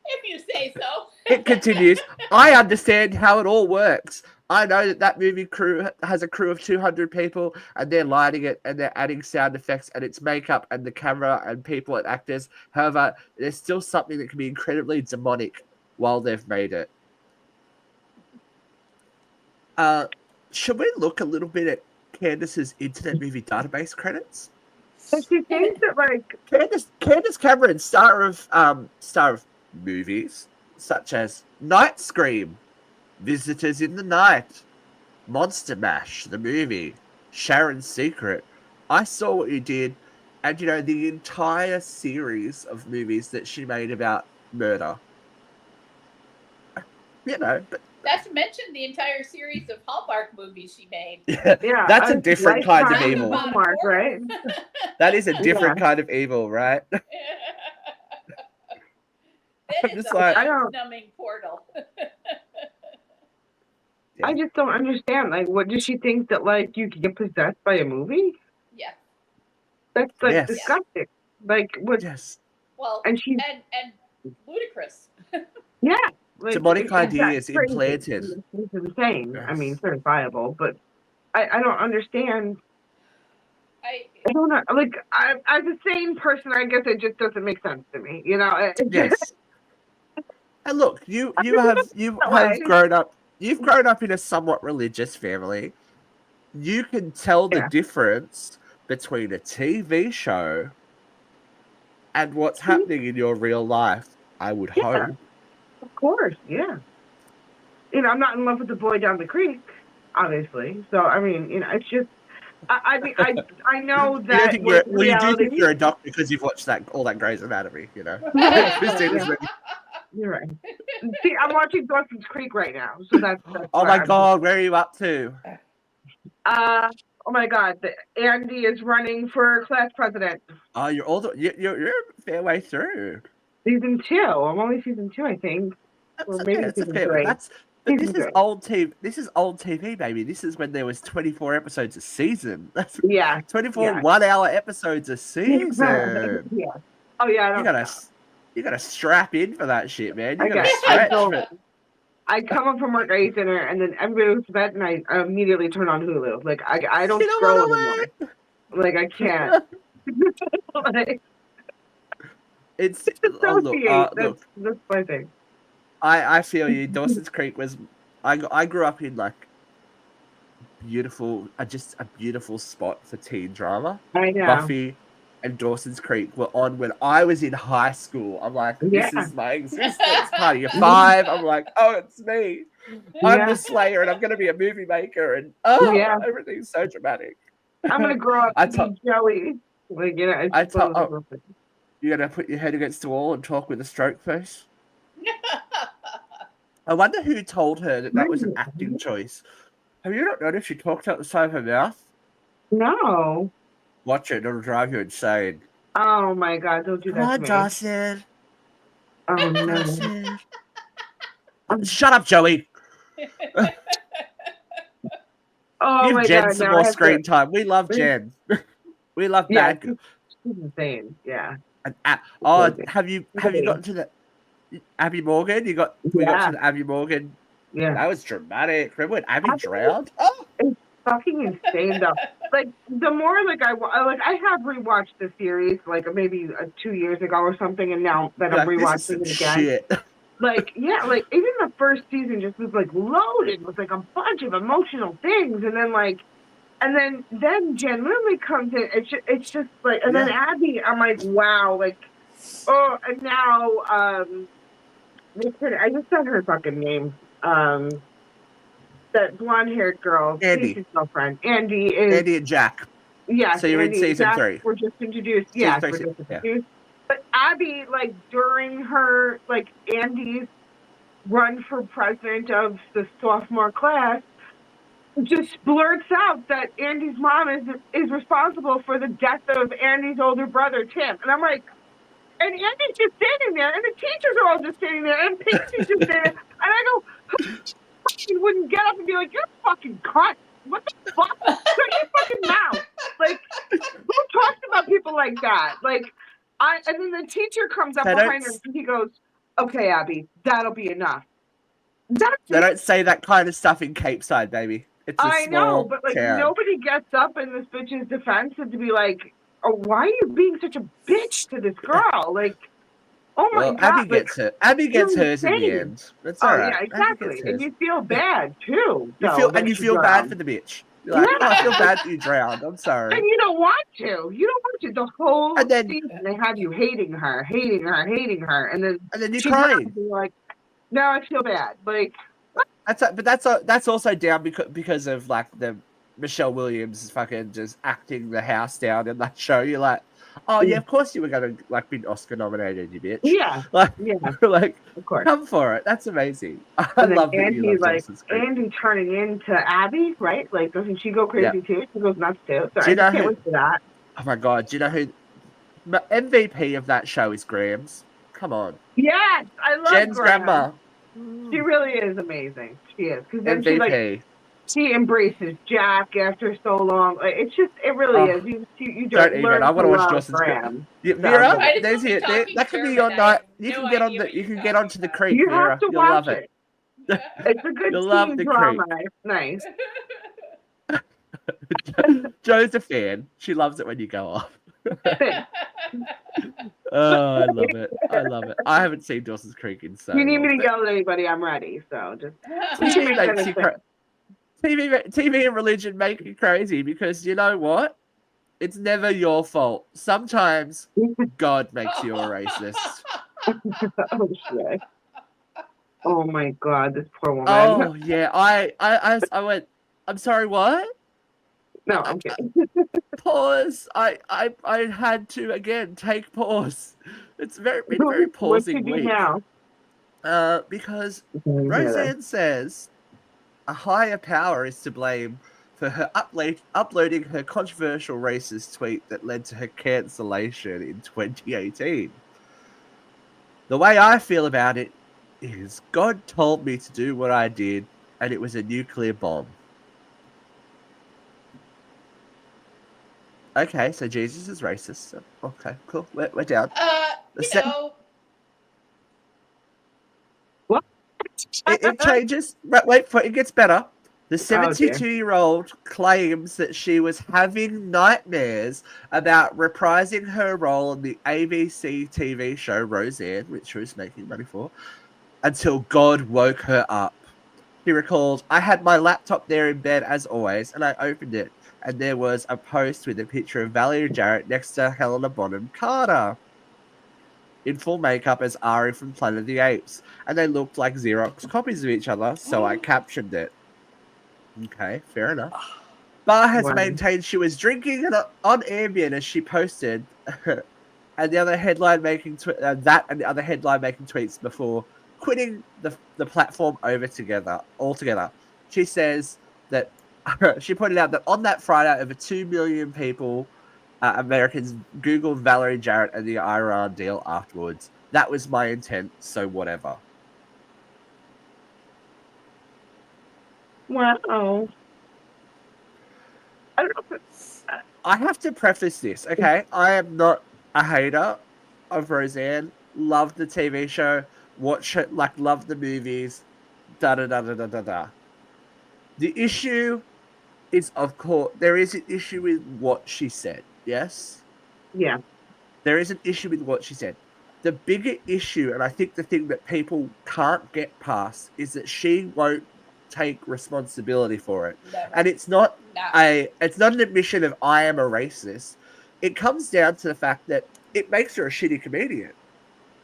If you say so. It continues. I understand how it all works. I know that movie crew has a crew of 200 people and they're lighting it and they're adding sound effects and it's makeup and the camera and people and actors. However, there's still something that can be incredibly demonic while they've made it. Should we look a little bit at Candace's Internet Movie Database credits? So she thinks that, like, Candace Cameron, star of movies such as Night Scream, Visitors in the Night, Monster Mash, the movie, Sharon's Secret, I Saw What You Did, and the entire series of movies that she made about murder. But not to mention the entire series of Hallmark movies she made. Yeah, that's a different kind of evil. Hallmark, right? That is a different kind of evil, right? That is a numbing portal. I just don't understand. Like, what does she think that, like, you can get possessed by a movie? Yeah. That's, like, disgusting. Like, what? Yes. Well, and ludicrous. Yeah. Like, demonic ideas implanted. It's insane. Yes. I mean, certifiable, but I don't understand I don't know. Like, as a sane person, I guess it just doesn't make sense to me. You know? Yes. And look, you have grown up. You've grown up in a somewhat religious family. You can tell the difference between a TV show and what's happening in your real life. I would hope. Of course, yeah. You know, I'm not in love with the boy down the creek, obviously. So I mean, you know, it's just. I mean, I know that you do think you're a doctor because you've watched all that Grey's Anatomy, you know. You're right. See, I'm watching Dawson's Creek right now, so that's oh my God, where are you up to? Oh my God, Andy is running for class president. Oh, you're a fair way through. Season 2. I'm only season 2, I think. This is old TV. This is old TV, baby. This is when there was 24 episodes a season. That's 24 1-hour episodes a season. Yeah. Oh yeah. You gotta strap in for that shit, man. You gotta stretch. I come up from work, I eat dinner, and then everybody goes to bed, and I immediately turn on Hulu. Like I don't scroll anymore. Like I can't. Like, it's look, that's my thing. I feel you. Dawson's Creek was. I grew up in like beautiful, just a beautiful spot for teen drama. I know. Buffy and Dawson's Creek were on when I was in high school. I'm like, this is my existence. Party of 5. I'm like, oh, it's me. I'm the Slayer, and I'm gonna be a movie maker, and everything's so dramatic. I'm gonna grow up and be Joey. Like, you know, you're gonna put your head against the wall and talk with a stroke face. I wonder who told her that was an acting choice. Have you not noticed she talked out the side of her mouth? No. Watch it; it'll drive you insane. Oh my God! Don't do that to me. Dawson. Oh no! Shut up, Joey. Give Jen some more screen time. We love Jen. We love that. She's insane. Yeah. Have you gotten to the Abby Morgan? We got to the Abby Morgan. Yeah. That was dramatic. Remember when Abby drowned? Oh, it's fucking insane though. Like the more I have rewatched the series like maybe 2 years ago or something, and now that I'm rewatching it again. Shit. Like even the first season just was like loaded with like a bunch of emotional things, and then then Jen Lindley comes in. It's just like, and then Abby, I'm like, wow, like, oh, and now I just said her fucking name. That blonde-haired girl, Andy's girlfriend. Andy and Jack. Yeah. So you're in season 3. We're just introduced. Yeah, we're just introduced. But Abby, like during her Andy's run for president of the sophomore class, just blurts out that Andy's mom is responsible for the death of Andy's older brother Tim, and I'm like, and Andy's just standing there, and the teachers are all just standing there, and Pixie's just standing there, and I go, who wouldn't get up and be like, you're fucking cunt. What the fuck? Shut your fucking mouth. Like, who talks about people like that? Like, and then the teacher comes up behind her and he goes, okay, Abby, that'll be enough. They don't say that kind of stuff in Cape Side, baby. It's a small but town. Nobody gets up in this bitch's defense and to be like, oh, why are you being such a bitch to this girl? Like, oh my God. Abby gets hers in the end. That's all right. Yeah, exactly. And you feel bad too. You feel bad for the bitch. You're like, oh, I feel bad that you drowned. I'm sorry. And you don't want to. You don't want to. The whole season they have you hating her, and then you're crying. Like, no, I feel bad. Like, that's also down because of like the Michelle Williams fucking just acting the house down in that show. You're like, oh yeah, of course you were gonna be Oscar nominated, you bitch. Yeah, like of course, come for it. That's amazing. I love that Andy, you love Andy turning into Abby, right? Like, doesn't she go crazy too? She goes nuts too. So I can't wait for that. Oh my God, do you know who MVP of that show is? Grams. Come on. Yes, I love Jen's grandma. She really is amazing. She is, because then MVP. she embraces Jack after so long. Like, it really is. You don't even. I want to watch Dawson's Creek. Vera, that could be your night. You can get on you can get onto the Creek. You Vera. have to You'll watch love it. It's a good teen drama. It's nice. Joe's a fan. She loves it when you go off. Oh, I love it. I love it. I haven't seen Dawson's Creek in so If you need long. me to yell at anybody, I'm ready. So just TV makes you TV and religion make you crazy because you know what? It's never your fault. Sometimes God makes you a racist. Oh shit. Oh my god, this poor woman. Oh yeah, I went. I'm sorry. What? No, I'm kidding. Pause. I had to again take pause. It's been very What you pausing do week. now? Because Roseanne says a higher power is to blame for her uploading her controversial racist tweet that led to her cancellation in 2018. The way I feel about it is God told me to do what I did, and it was a nuclear bomb. Okay, so Jesus is racist. So, okay, cool. We're down. What? It changes. Wait for it gets better. The dear. 72-year-old claims that she was having nightmares about reprising her role in the ABC TV show Roseanne, which she was making money for, until God woke her up. She recalled, I had my laptop there in bed as always, and I opened it, and there was a post with a picture of Valerie Jarrett next to Helena Bonham Carter in full makeup as Ari from Planet of the Apes, and they looked like Xerox copies of each other, so I captioned it. Okay, fair enough. Barr has maintained she was drinking on Ambien as she posted, and the other headline making tweets before quitting the platform altogether. She says that she pointed out that on that Friday, over 2 million people, Americans, Googled Valerie Jarrett and the Iran deal afterwards. That was my intent, so whatever. Wow. I don't know. I have to preface this, okay? I am not a hater of Roseanne. Love the TV show. Watch it, love the movies. Da-da-da-da-da-da-da. The issue is, of course, there is an issue with what she said, yes? Yeah. There is an issue with what she said. The bigger issue, and I think the thing that people can't get past, is that she won't take responsibility for it. No. And it's not an admission of I am a racist. It comes down to the fact that it makes her a shitty comedian.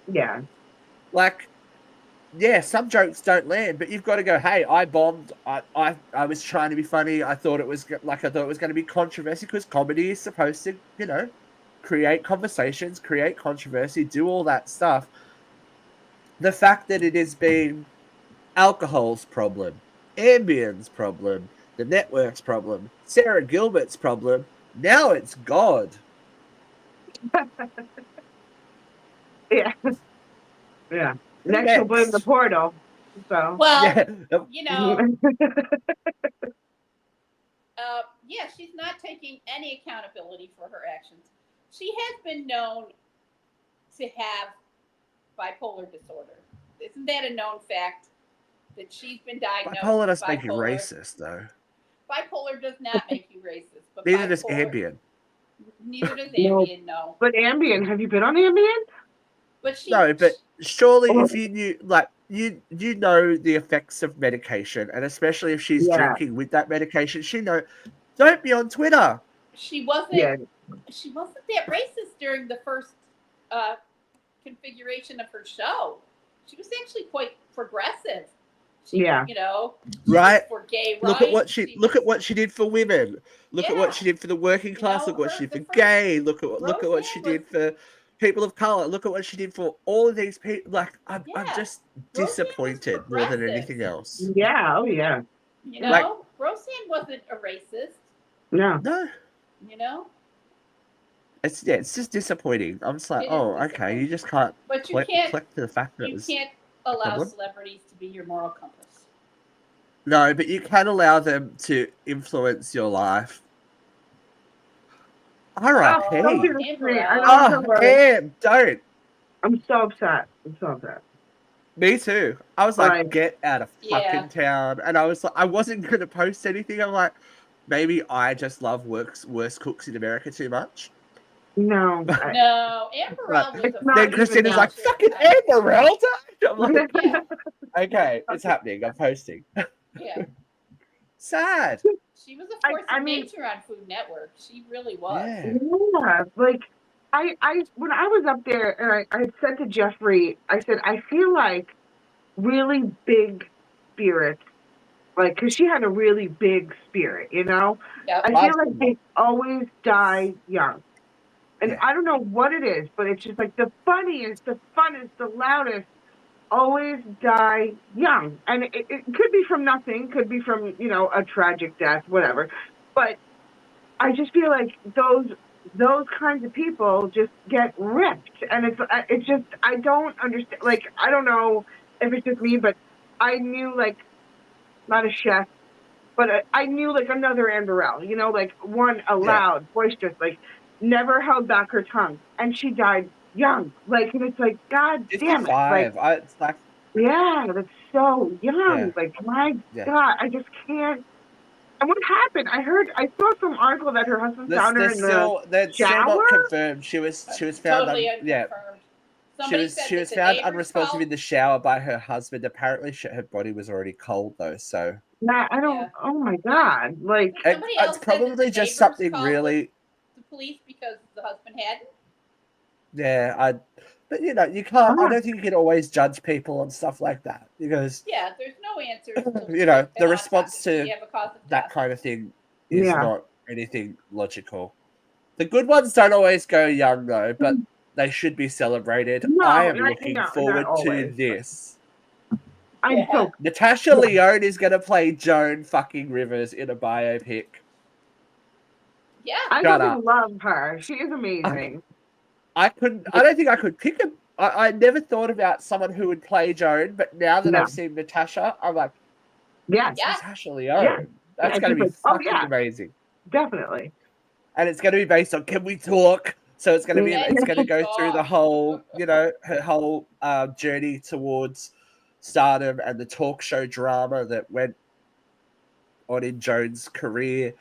Yeah. Yeah, some jokes don't land, but you've got to go, hey, I bombed. I was trying to be funny. I thought it was going to be controversy, because comedy is supposed to, create conversations, create controversy, do all that stuff. The fact that it has been alcohol's problem, Ambien's problem, the network's problem, Sarah Gilbert's problem, now it's God. Yeah. Yeah. Next, you'll blame the portal. So. Well, yeah. She's not taking any accountability for her actions. She has been known to have bipolar disorder. Isn't that a known fact? That she's been diagnosed bipolar doesn't make you racist, though. Bipolar does not make you racist. But neither does Ambien. Neither does Ambien, no. But Ambien, have you been on Ambien? But surely if you knew, you know the effects of medication, and especially if she's drinking with that medication, don't be on Twitter. She wasn't. She wasn't that racist during the first configuration of her show. She was actually quite progressive. Right. For gay rights. Look at what she did for women. Look at what she did for the working class. Look what she did for gay. Look at what she did for people of color. Look at what she did for all of these people. I'm just disappointed more than anything else. Yeah. Oh yeah. Roseanne wasn't a racist. No. It's just disappointing. I'm just like, okay, you just can't. But you can't click to the fact that you can't allow celebrities to be your moral compass. No, but you can allow them to influence your life. R.I.P. Don't. I'm so upset. Me too. I was like, get out of fucking town. And I was like, I wasn't going to post anything. I'm like, maybe I just love worst cooks in America too much. No. No, Amberell was a Then Christina's like, fucking Amberell died? I'm like, yeah. okay, it's happening. I'm posting. Yeah. Sad. She was a force of nature on Food Network. She really was. Yeah. Like, I when I was up there, and I said to Jeffrey, I said, I feel like really big spirits, like, because she had a really big spirit, you know? Yep. I feel like they always die young. And I don't know what it is, but it's just like the funniest, the funnest, the loudest always die young. And it could be from nothing, could be from, you know, a tragic death, whatever. But I just feel like those kinds of people just get ripped. And it's just, I don't understand. Like, I don't know if it's just me, but I knew, like, not a chef, but I knew, like, another Amberell, you know, like one loud, boisterous, like, never held back her tongue. And she died young. Like, and it's like, God damn it. Like, it's like, yeah, that's so young. Yeah. Like, my God, I just can't. And what happened? I saw some article that her husband found her in the still shower. not confirmed. She was found totally unconfirmed. She was found unresponsive in the shower by her husband. Apparently, her body was already cold though. So I don't. Yeah. Oh my God! Like, it's probably just something really. The police because the husband hadn't. Yeah, but you know, you can't. I don't think you can always judge people on stuff like that because there's no answers. You know, the response to that kind of thing is not anything logical. The good ones don't always go young though, but they should be celebrated. No, I am looking forward to this. So Natasha Lyonne is going to play Joan fucking Rivers in a biopic. Yeah, I fucking love her. She is amazing. I don't think I could pick him. I never thought about someone who would play Joan, but now that I've seen Natasha, I'm like, Natasha Lyonne. That's going to be fucking amazing. Definitely. And it's going to be based on Can We Talk? So it's going to be, it's going to go through the whole, you know, her whole journey towards stardom and the talk show drama that went on in Joan's career.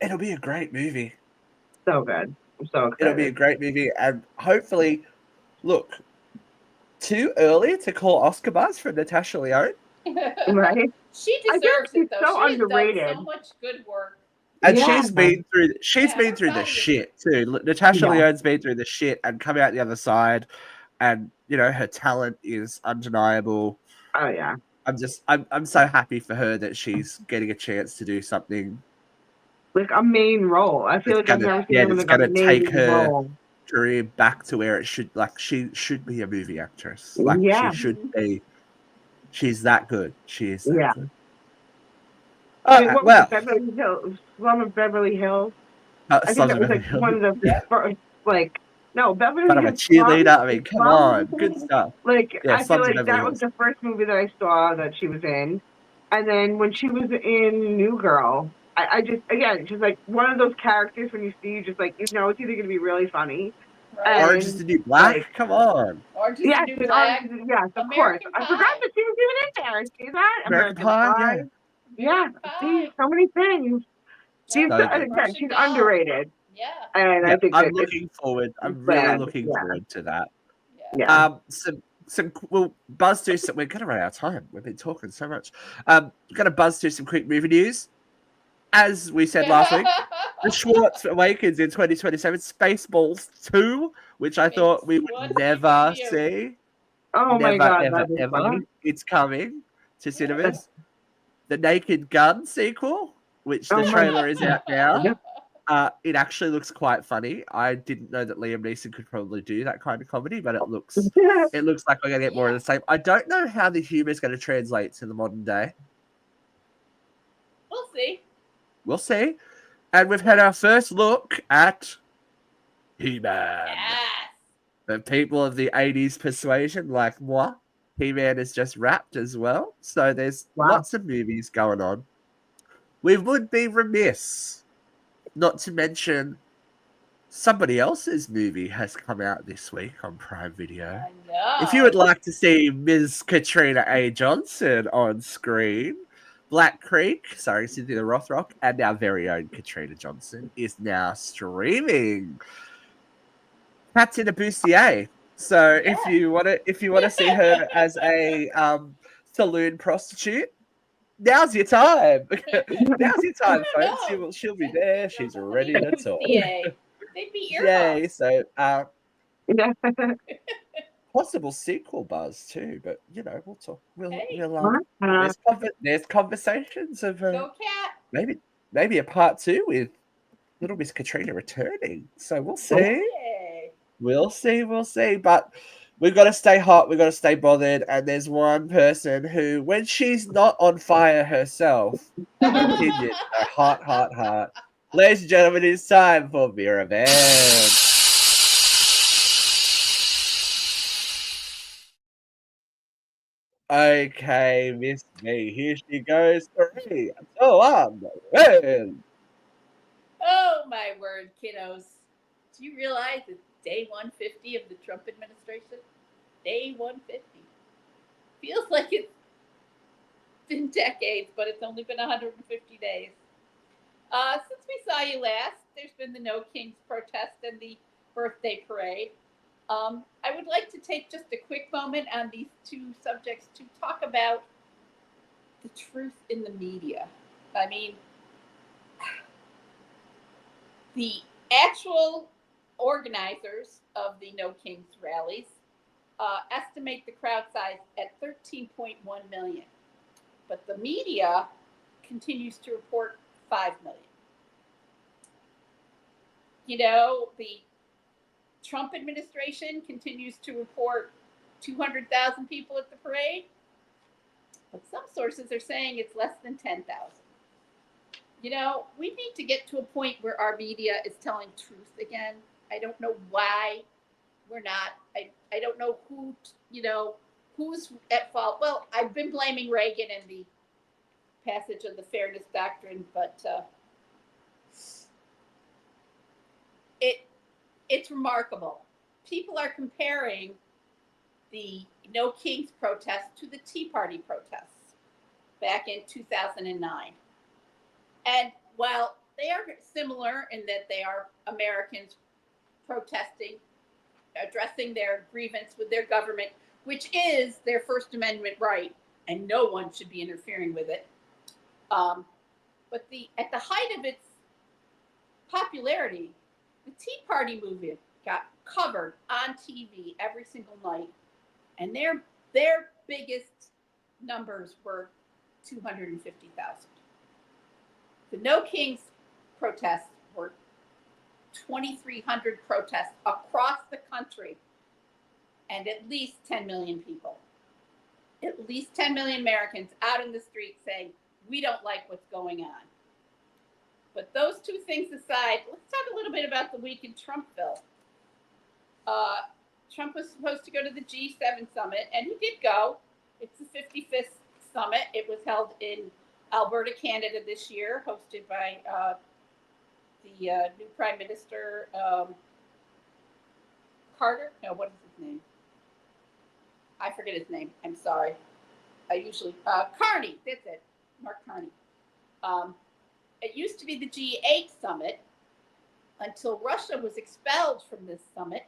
It'll be a great movie. So good. I'm so excited. It'll be a great movie. And hopefully, look, too early to call Oscar buzz for Natasha Lyonne. Right? She deserves it, though. So she underrated. Has done so much good work. And she's been through the shit too. Natasha Lyonne's been through the shit and come out the other side, and you know her talent is undeniable. Oh yeah. I'm so happy for her that she's getting a chance to do something like a main role. I feel like I've never seen her it's gonna take her career back to where it should. Like she should be a movie actress. Like she should be. She's that good. She is that good. What was it, Beverly Hills? Slum of Beverly Hills. I think that was like one of the first, like, no, Beverly Hills. But I'm a cheerleader. I mean, come on, good stuff. Like, I feel like that was the first movie that I saw that she was in, and then when she was in New Girl, I just she's like one of those characters when you see, you just like it's either gonna be really funny. Right. Orange is the New Black. Like, come on. Orange is the New Black. Yes, of course. I forgot that she was even in there. See that? American Pie. Yeah. See, so many things. She's underrated. Yeah. And I think I'm looking forward. I'm really looking forward to that. Yeah. We'll buzz through some. We're gonna run out of time. We've been talking so much. We're gonna buzz through some quick movie news. As we said last week, The Schwartz Awakens in 2027, Spaceballs 2, which I thought we would never see. Oh my God, ever. Funny. It's coming to cinemas. The Naked Gun sequel, which the trailer is out now. It actually looks quite funny. I didn't know that Liam Neeson could probably do that kind of comedy, but it looks like we're gonna get more of the same. I don't know how the humor is going to translate to the modern day. We'll see. We'll see. And we've had our first look at He-Man. Yes. The people of the 80s persuasion, like moi, He-Man is just wrapped as well. So there's lots of movies going on. We would be remiss not to mention somebody else's movie has come out this week on Prime Video. I know. If you would like to see Ms. Katrina A. Johnson on screen, Black Creek, starring Cynthia Rothrock, and our very own Katrina Johnson is now streaming. Cat's in a bustier. So if you want to see her as a saloon prostitute, now's your time. Now's your time, folks. She'll be there. She's ready to talk. They'd be earmuffs. Yay! So possible sequel buzz too, but we'll talk. There's conversations of Go Cat. Maybe a part 2 with Little Miss Katrina returning. So we'll see. Yay. We'll see. But we've got to stay hot. We've got to stay bothered. And there's one person who, when she's not on fire herself, opinions are hot. Ladies and gentlemen, it's time for Vera Van. Okay, Miss Me. Here she goes. 3, 2, 1. Oh my word, kiddos. Do you realize it's day 150 of the Trump administration? Day 150. Feels like it's been decades, but it's only been 150 days. Since we saw you last, there's been the No Kings protest and the birthday parade. I would like to take just a quick moment on these two subjects to talk about the truth in the media. I mean, the actual organizers of the No Kings rallies estimate the crowd size at 13.1 million. But the media continues to report 5 million. The Trump administration continues to report 200,000 people at the parade, but some sources are saying it's less than 10,000. We need to get to a point where our media is telling truth again. I don't know why we're not. I don't know who's at fault. Well, I've been blaming Reagan and the passage of the Fairness Doctrine, but it's remarkable. People are comparing the No Kings protest to the Tea Party protests back in 2009. And while they are similar in that they are Americans protesting, addressing their grievance with their government, which is their First Amendment right, and no one should be interfering with it. But at the height of its popularity, the Tea Party movement got covered on TV every single night, and their biggest numbers were 250,000. The No Kings protests were 2,300 protests across the country, and at least 10 million people. At least 10 million Americans out in the street saying, we don't like what's going on. But those two things aside, let's talk a little bit about the week in Trumpville. Trump was supposed to go to the G7 summit, and he did go. It's the 55th summit. It was held in Alberta, Canada this year, hosted by the new Prime Minister, Carter? No, what is his name? I forget his name. I'm sorry. Carney. That's it. Mark Carney. It used to be the G8 summit until Russia was expelled from this summit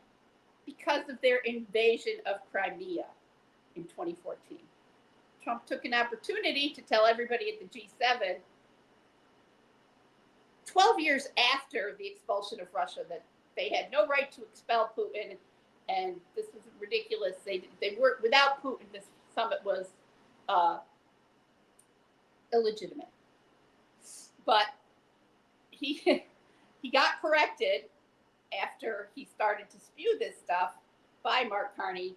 because of their invasion of Crimea in 2014. Trump took an opportunity to tell everybody at the G7, 12 years after the expulsion of Russia, that they had no right to expel Putin, and this was ridiculous. They were, without Putin, this summit was illegitimate. But he got corrected after he started to spew this stuff by Mark Carney,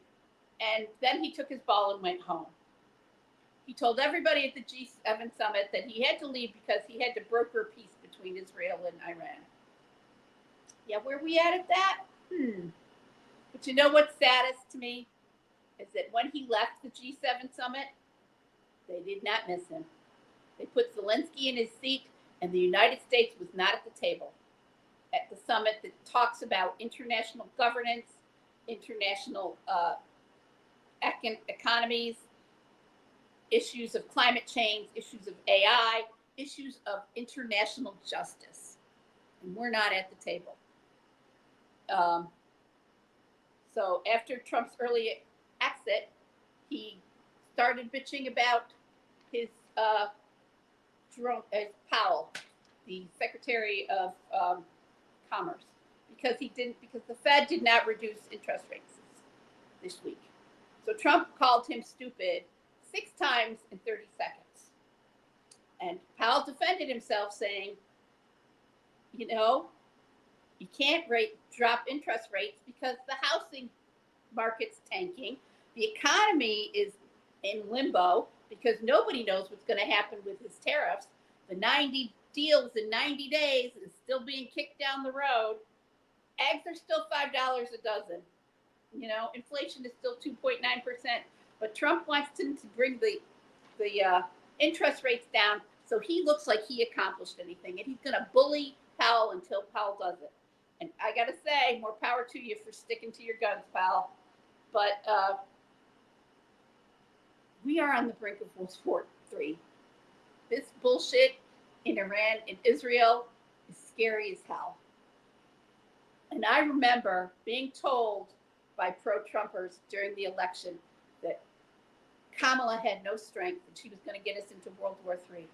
and then he took his ball and went home. He told everybody at the G7 summit that he had to leave because he had to broker peace between Israel and Iran. Yeah, where we at that? But you know what's saddest to me is that when he left the G7 summit, they did not miss him. They put Zelensky in his seat, and the United States was not at the table at the summit that talks about international governance, international economies. issues of climate change, issues of AI, issues of international justice. And we're not at the table. So after Trump's early exit, he started bitching about his Powell, the Secretary of Commerce, because the Fed did not reduce interest rates this week. So Trump called him stupid 6 times in 30 seconds. And Powell defended himself, saying, you can't drop interest rates because the housing market's tanking. The economy is in limbo because nobody knows what's going to happen with his tariffs. The 90 deals in 90 days is still being kicked down the road. Eggs are still $5 a dozen. Inflation is still 2.9%. But Trump wants to bring the interest rates down so he looks like he accomplished anything. And he's going to bully Powell until Powell does it. And I got to say, more power to you for sticking to your guns, Powell. But we are on the brink of World War III. This bullshit in Iran and Israel is scary as hell. And I remember being told by pro-Trumpers during the election that Kamala had no strength and she was going to get us into World War III.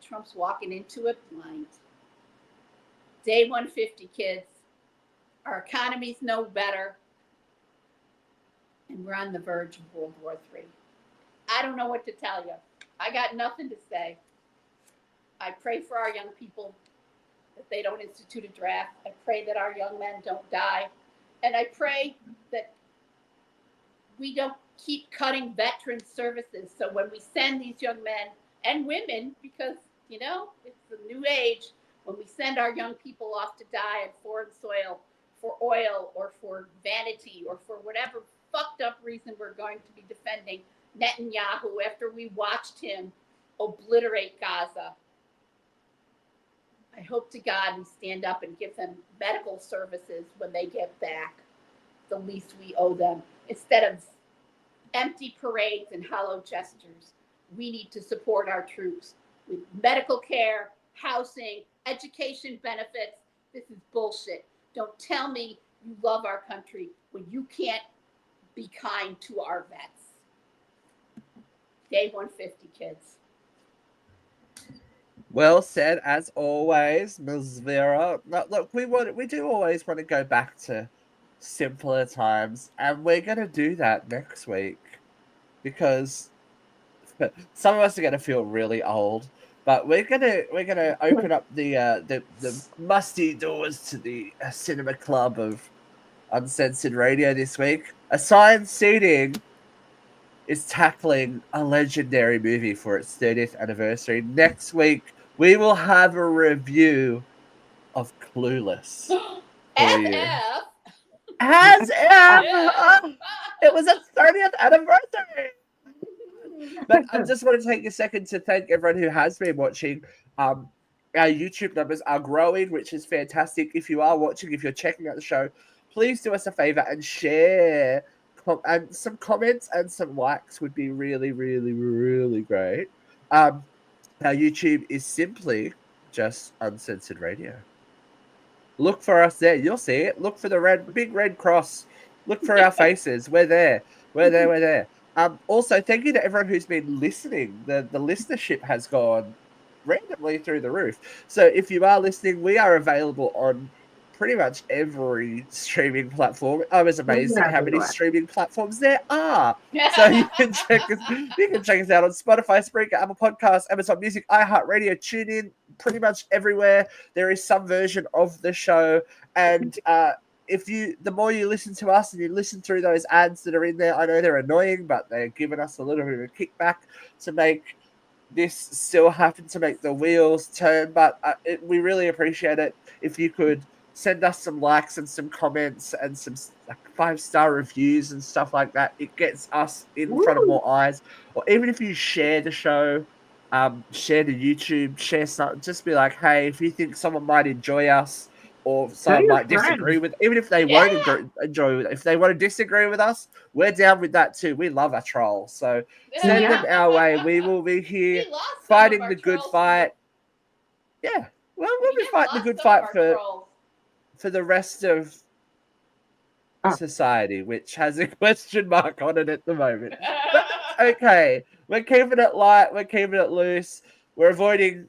Trump's walking into it blind. Day 150, kids. Our economy's no better. And we're on the verge of World War III. I don't know what to tell you. I got nothing to say. I pray for our young people that they don't institute a draft. I pray that our young men don't die. And I pray that we don't keep cutting veteran services. So when we send these young men and women, because, it's a new age, when we send our young people off to die on foreign soil for oil or for vanity or for whatever fucked up reason we're going to be defending Netanyahu after we watched him obliterate Gaza. I hope to God we stand up and give them medical services when they get back, the least we owe them. Instead of empty parades and hollow gestures, we need to support our troops with medical care, housing, education benefits. This is bullshit. Don't tell me you love our country when you can't be kind to our vets. Day 150, kids. Well said, as always, Ms. Vera. Look, we do always want to go back to simpler times, and we're going to do that next week because some of us are going to feel really old. But we're gonna open up the musty doors to the cinema club of Uncensored Radio this week. Assigned Seating is tackling a legendary movie for its 30th anniversary. Next week, we will have a review of Clueless for you. As if! It was its 30th anniversary! But I just want to take a second to thank everyone who has been watching. Our YouTube numbers are growing, which is fantastic. If you are watching, if you're checking out the show, please do us a favor and share. And some comments and some likes would be really, really, really great. Our YouTube is simply just Uncensored Radio. Look for us there. You'll see it. Look for the big red cross. Look for our faces. We're there. We're there. Also, thank you to everyone who's been listening. The listenership has gone randomly through the roof. So if you are listening, we are available on pretty much every streaming platform. I was amazed at how many streaming platforms there are. So you can check us out on Spotify, Spreaker, Apple Podcasts, Amazon Music, iHeartRadio, TuneIn, pretty much everywhere. There is some version of the show. And the more you listen to us and you listen through those ads that are in there, I know they're annoying, but they're giving us a little bit of a kickback to make this still happen, to make the wheels turn. But we really appreciate it if you could send us some likes and some comments and some 5-star reviews and stuff like that. It gets us in front of more eyes. Or even if you share the show, share the YouTube, share something, just be like, hey, if you think someone might enjoy us, or some might disagree with, even if they won't enjoy it. If they want to disagree with us, we're down with that too. We love our trolls. So send them our way. We will be here fighting the good fight. Yeah. Well, we'll be fighting the good fight for the rest of society, which has a question mark on it at the moment. But okay. We're keeping it light. We're keeping it loose. We're avoiding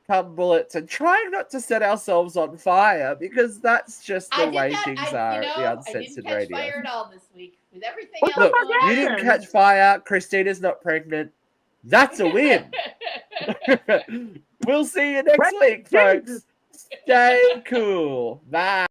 bullets and trying not to set ourselves on fire, because that's just the way things are at the Uncensored Radio. I didn't catch fire at all this week with everything else. Look, you didn't catch fire. Christina's not pregnant. That's a win. We'll see you next week, folks. Stay cool. Bye.